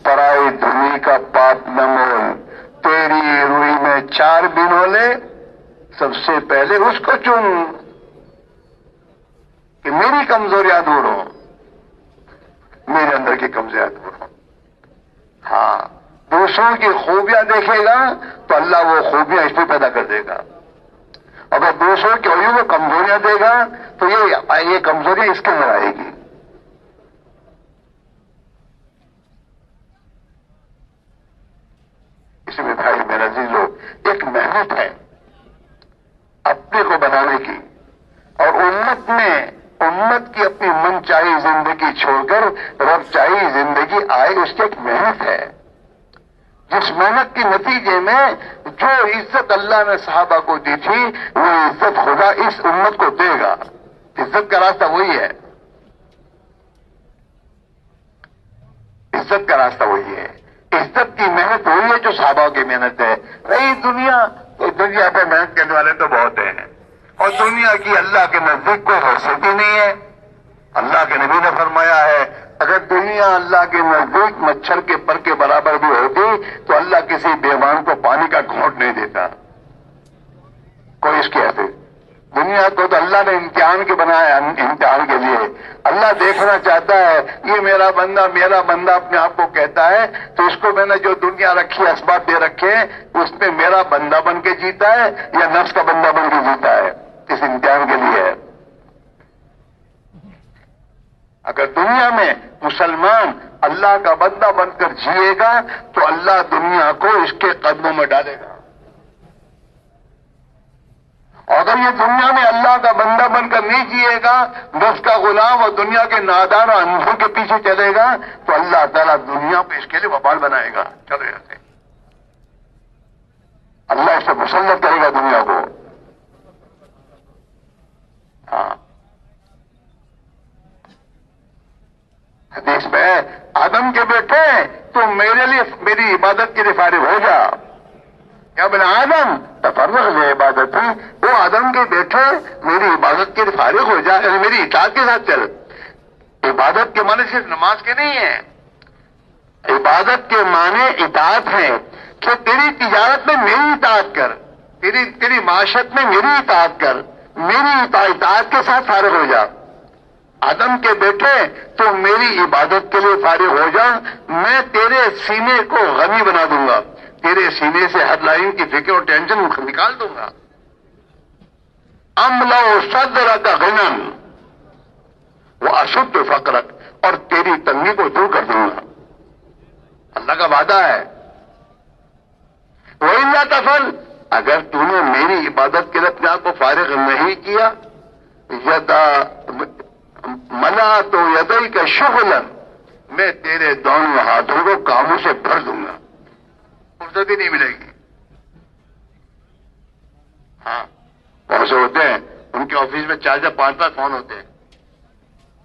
پرائی دھنی کا پاپ نہ مول. تیری روئی میں 4 بنولے، سب سے پہلے اس کو چن کہ میری کمزوریاں دور ہوں، میرے اندر کی کمزوریاں دور ہوں. ہاں، دوسروں کی خوبیاں دیکھے گا تو اللہ وہ خوبیاں اس میں پیدا کر دے گا. اگر دوسروں کی عیوب کو کمزوریاں دے گا تو یہ کمزوریاں اس کے اندر آئے گی. میرے عزیزو، ایک محنت ہے اپنے کو بنانے کی، اور امت کی اپنی من چاہی زندگی چھوڑ کر رب چاہی زندگی آئے، اس کی ایک محنت ہے، جس محنت کے نتیجے میں جو عزت اللہ نے صحابہ کو دی تھی وہ عزت خدا اس امت کو دے گا۔ عزت کا راستہ وہی ہے، عزت کا راستہ وہی ہے، عزت کی محنت وہی ہے جو صحابہ کی محنت ہے۔ رہی دنیا تو دنیا پہ محنت کرنے والے تو بہت ہیں، اور دنیا کی اللہ کے نزدیک کوئی حیثیت ہی نہیں ہے۔ اللہ کے نبی نے فرمایا ہے اگر دنیا اللہ کے نزدیک مچھر کے پر کے برابر بھی ہوتی تو اللہ کسی بیمان کو پانی کا گھونٹ نہیں دیتا، کوئی اس کی حیثیت۔ دنیا کو تو اللہ نے امتحان کے بنایا ہے، امتحان کے لیے۔ اللہ دیکھنا چاہتا ہے یہ میرا بندہ اپنے آپ کو کہتا ہے تو اس کو میں نے جو دنیا رکھی اسباب دے رکھے ہیں اس میں میرا بندہ بن کے جیتا ہے یا نفس کا بندہ بن کے جیتا ہے، اس امتحان کے لیے ہے۔ اگر دنیا میں مسلمان اللہ کا بندہ بن کر جیے گا تو اللہ دنیا کو اس کے قدموں میں ڈالے گا، اور اگر یہ دنیا میں اللہ کا بندہ بن کر نہیں جیے گا، نفس کا غلام اور دنیا کے نادان اور اندھوں کے پیچھے چلے گا تو اللہ تعالیٰ دنیا پہ اس کے لیے وبال بنائے گا۔ چلو ایسے اللہ اس سے مسلط کرے گا دنیا کو۔ ہاں، حدیث میں آدم کے بیٹے تو میرے لیے میری عبادت کے لیے فارغ ہو جا، یا ابن آدم تفرغ لعبادت، وہ آدم کے بیٹے میری عبادت کے لیے فارغ ہو جا، یعنی میری اطاعت کے ساتھ چل۔ عبادت کے معنی صرف نماز کے نہیں ہیں، عبادت کے معنی اطاعت ہیں کہ تیری تجارت میں میری اطاعت کر، تیری معاشرت میں میری اطاعت کر، میری اطاعت کے ساتھ فارغ ہو جا۔ آدم کے بیٹے تو میری عبادت کے لیے فارغ ہو جا، میں تیرے سینے کو غنی بنا دوں گا، تیرے سینے سے ہر لائن کی فکر اور ٹینشن نکال دوں گا۔ املا صدرک غنا واشد فقرک، اور تیری تنگی کو دور کر دوں گا، اللہ کا وعدہ ہے۔ وَإِلَّا تَفْعَلْ، اگر تو نے میری عبادت کے لیے اپنے آپ کو فارغ نہیں کیا، ملا تو یدئی کا شغلن، میں تیرے دونوں ہاتھوں کو کاموں سے بھر دوں گا، فرصت ہی نہیں ملے گی۔ ہاں، بہت سے ہوتے ہیں ان کے آفس میں 4 یا 5 فون ہوتے ہیں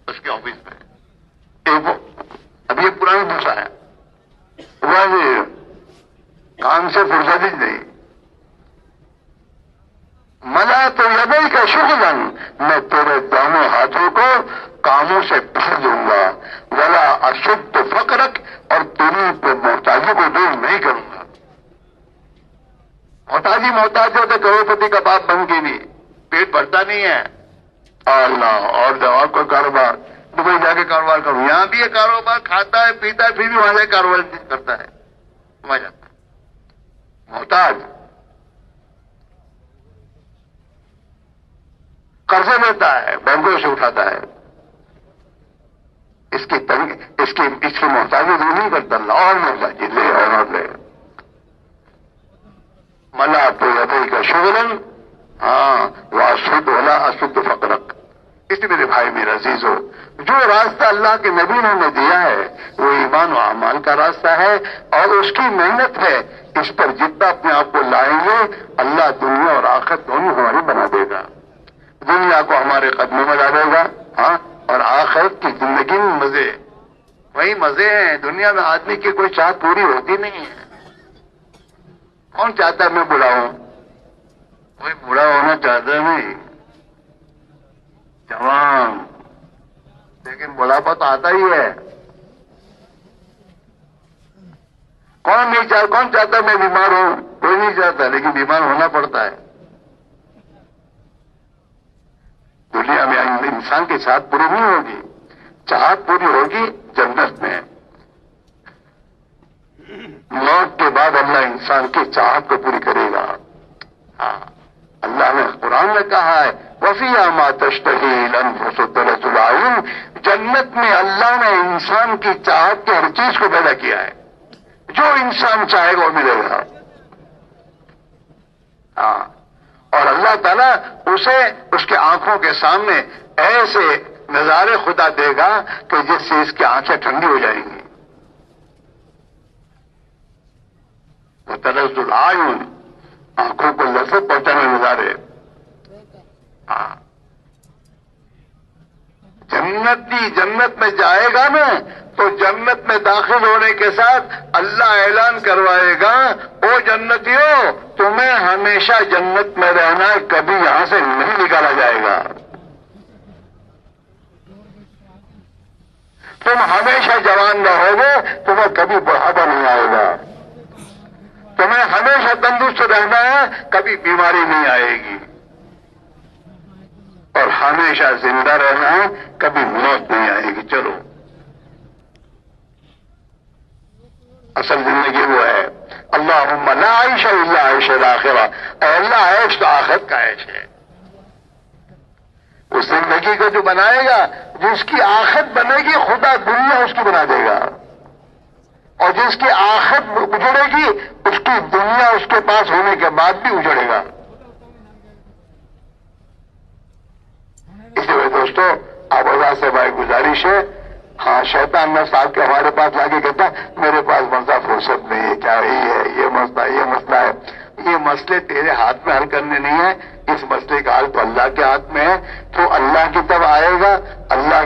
اس کے آفس میں، ابھی یہ پرانا دوسرا ہے، کام سے فرصت ہی نہیں۔ ملا تو یدئی کا شغلن، میں تیرے دونوں ہاتھوں کو کاموں سے بھر دوں گا، ولا اشد فقرک، اور تیری محتاجی کو دور نہیں کروں گا۔ محتاج ہو تو کروڑپتی کا باپ بن کے بھی پیٹ بھرتا نہیں ہے، اللہ اور کوئی کاروبار، دبئی جا کے کاروبار کروں، یہاں بھی یہ کاروبار کھاتا ہے پیتا ہے پھر بھی وہاں سے کاروبار کرتا ہے، سمجھ جاتا ہے۔ محتاج قرضے لیتا ہے، بینکوں سے اٹھاتا ہے، اس کی محتاجی دور نہیں کرتا اللہ، اور محتاجی لے اور لے۔ ملا تو یدئی کا شغلن، ہاں، واشد ولا اشد فقرک۔ اس لیے میرے بھائی میرے عزیزو، جو راستہ اللہ کے نبی نے ہمیں دیا ہے وہ ایمان و اعمال کا راستہ ہے اور اس کی محنت ہے، اس پر جتنا اپنے آپ کو لائیں گے اللہ دنیا اور آخرت دونوں ہماری بنا دے گا، دنیا کو ہمارے قدموں میں ڈالے گا، ہاں، اور آخرت کی زندگی میں مزے، وہی مزے ہیں۔ دنیا میں آدمی کی کوئی چاہت پوری ہوتی نہیں ہے، کون چاہتا ہے میں بوڑھا ہوں؟ کوئی بوڑھا ہونا چاہتا نہیں، جوان، لیکن بڑھاپا تو آتا ہی ہے۔ کون چاہتا ہے میں بیمار ہوں؟ کوئی نہیں چاہتا، لیکن بیمار ہونا پڑتا ہے۔ دنیا میں انسان کی چاہت پوری نہیں ہوگی، چاہت پوری ہوگی جنت میں۔ موت کے بعد اللہ انسان کی چاہت کو پوری کرے گا۔ ہاں، اللہ نے قرآن میں کہا ہے وَفِيهَا مَا تَشْتَهِي الْأَنفُسُ وَتَلَذُّ الْأَعْيُنُ، جنت میں اللہ نے انسان کی چاہت کی ہر چیز کو پیدا کیا ہے، جو انسان چاہے گا وہ ملے گا۔ اللہ تعالیٰ اسے اس کے آنکھوں کے سامنے ایسے نظارے خدا دے گا کہ جس سے اس کی آنکھیں ٹھنڈی ہو جائیں گی. وتلذ الأعین، آنکھوں کو لذت پہنچانے نظارے. جنت میں جائے گا نا تو جنت میں داخل ہونے کے ساتھ اللہ اعلان کروائے گا، او جنتیوں تمہیں ہمیشہ جنت میں رہنا ہے، کبھی یہاں سے نہیں نکالا جائے گا. تم ہمیشہ جوان رہو گے، تمہیں کبھی بڑھاپا نہیں آئے گا. تمہیں ہمیشہ تندرست رہنا ہے، کبھی بیماری نہیں آئے گی. اور ہمیشہ زندہ رہنا ہے، کبھی موت نہیں آئے گی. چلو اصل زندگی وہ ہے. اللہم لا عیش الا عیش الآخرہ، اے اللہ عیش تو آخرت کا عیش ہے. اس زندگی کو جو بنائے گا، جس کی آخرت بنے گی، خدا دنیا اس کی بنا دے گا. اور جس کی آخرت اجڑے گی، اس کی دنیا اس کے پاس ہونے کے بعد بھی اجڑے گا. اس لیے دوستو آپ آزاد سے بھائی گزارش ہے. ہاں شیطان نفس آپ کے ہمارے پاس لا کے کہتا ہے میرے پاس مسئلہ فرصت نہیں ہے، کیا یہ مسئلہ ہے. یہ مسئلے تیرے ہاتھ میں حل کرنے نہیں ہے. اس مسئلے کا حل تو اللہ کے ہاتھ میں ہے. تو اللہ کی طرف آئے گا، اللہ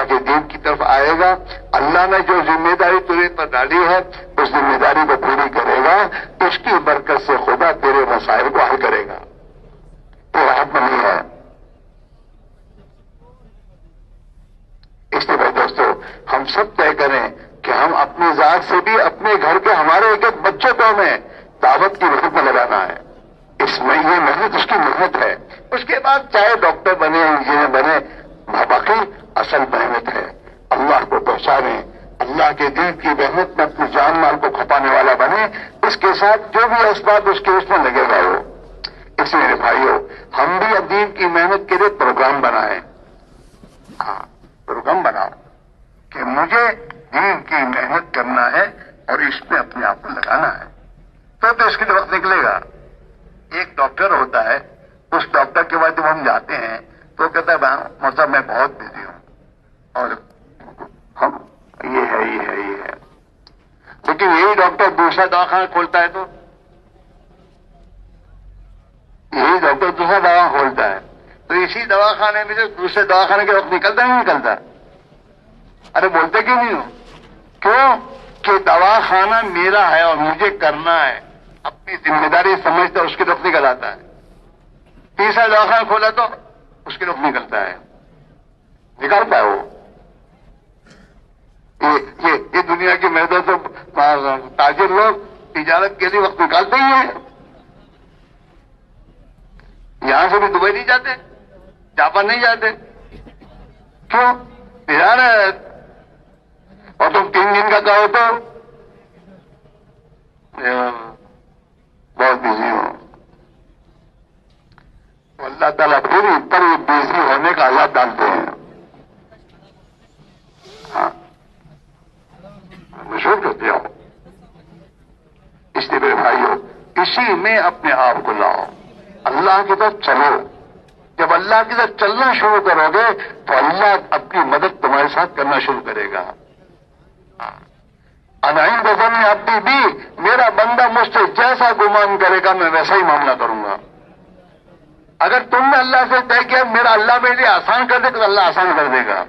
کے دین کی طرف آئے گا. اللہ نے جو ذمہ داری تیرے پر ڈالی ہے اس ذمہ داری کو پوری کرے گا. اس کی برکت سے خدا تیرے مسائل کو حل کرے گا. تیرے ہاتھ میں نہیں ہے. اس لیے دوستو ہم سب طے کریں کہ ہم اپنی ذات سے بھی اپنے گھر کے ہمارے ایک ایک بچوں کو ہمیں دعوت کی محنت میں لگانا ہے. اس میں یہ محنت اس کی محنت ہے. اس کے بعد چاہے ڈاکٹر بنے، انجینئر بنے، باقی اصل محنت ہے اللہ کو پہچانے، اللہ کے دین کی محنت میں اپنی جان مال کو کھپانے والا بنے. اس کے ساتھ جو بھی اسباب اس کے اس میں لگے گا وہ. اس لیے میرے بھائیوں ہم بھی اب دین کی محنت کے لیے پروگرام بنائیں. ہاں پروگرام بناؤ کہ مجھے دین کی محنت کرنا ہے اور اس میں اپنے آپ کو لگانا ہے. تو اس کے لیے وقت نکلے گا. ایک ڈاکٹر ہوتا ہے، اس ڈاکٹر کے بعد جب ہم جاتے ہیں تو کہتا ہے مطلب میں بہت بزی ہوں اور ہم یہ ہے. لیکن یہی ڈاکٹر دوسرا دواخانہ کھولتا ہے تو یہی ڈاکٹر دوسرا دواخانہ کھولتا ہے تو اسی دواخانے میں سے دوسرے دواخانے کے وقت نکلتا نہیں نکلتا. ارے بولتے کیوں نہیں ہو؟ کیوں کہ دواخانہ میرا ہے اور مجھے کرنا ہے، اپنی ذمہ داری سمجھتا اس کے وقت نکل آتا ہے. تیسرا دواخانہ کھولا تو اس کے وقت نکلتا ہے، نکالتا ہے وہ. یہ دنیا کی محنت تو تاجر لوگ تجارت کے لیے وقت نکالتے ہی ہیں. یہاں سے بھی دبئی نہیں جاتے، جاپان نہیں جاتے. کیوں؟ تجارت. اور تم 3 دن کا کہو تو بہت بزی ہو. اللہ تعالیٰ پھر اوپر یہ بزی ہونے کا حالات ڈالتے ہیں. ہاں مشہور کرتے ہو. اس لیے میرے بھائیوں اسی میں اپنے آپ کو لاؤ، اللہ کی طرف چلو. جب اللہ کی طرف چلنا شروع کرو گے تو اللہ اپنی مدد تمہارے ساتھ کرنا شروع کرے گا. انعیم بزن اپنی بھی میرا بندہ مجھ سے جیسا گمان کرے گا میں ویسا ہی معاملہ کروں گا. اگر تم نے اللہ سے طے کیا میرا اللہ میرے لیے آسان کر دے تو اللہ آسان کر دے گا.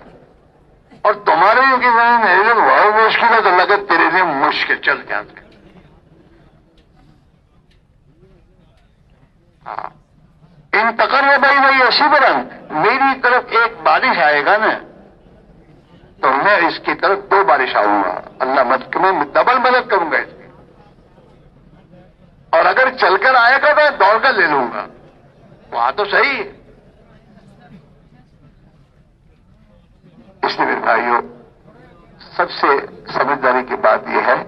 اور تمہارے لیے میرے لیے بہت مشکل ہے تو اللہ کہ تیرے لیے مشکل چل جا کے. ہاں ان تقرب الیہ شبرا، میری طرف ایک بارش آئے گا نا تو میں اس کی طرف 2 بارش آؤں گا. اللہ مدد میں ڈبل مدد کروں گا اس کی. اور اگر چل کر آئے گا تو دوڑ کر لے لوں گا. وہاں تو صحیح ہے. اس لیے میرے بھائیوں سب سے سمجھداری کی بات یہ ہے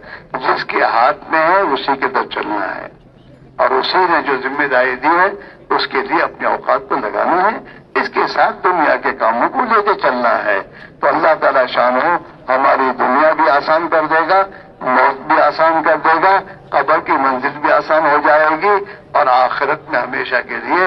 جس کے ہاتھ میں ہے اسی کے طرف چلنا ہے اور اسی نے جو ذمہ داری دی ہے اس کے لیے اپنے اوقات کو لگانا ہے. اس کے ساتھ دنیا کے کاموں کو لے کے چلنا ہے. تو اللہ تعالیٰ شان ہو ہماری دنیا بھی آسان کر دے گا، موت بھی آسان کر دے گا، قبر کی منزل بھی آسان ہو جائے گی اور آخرت میں ہمیشہ کے لیے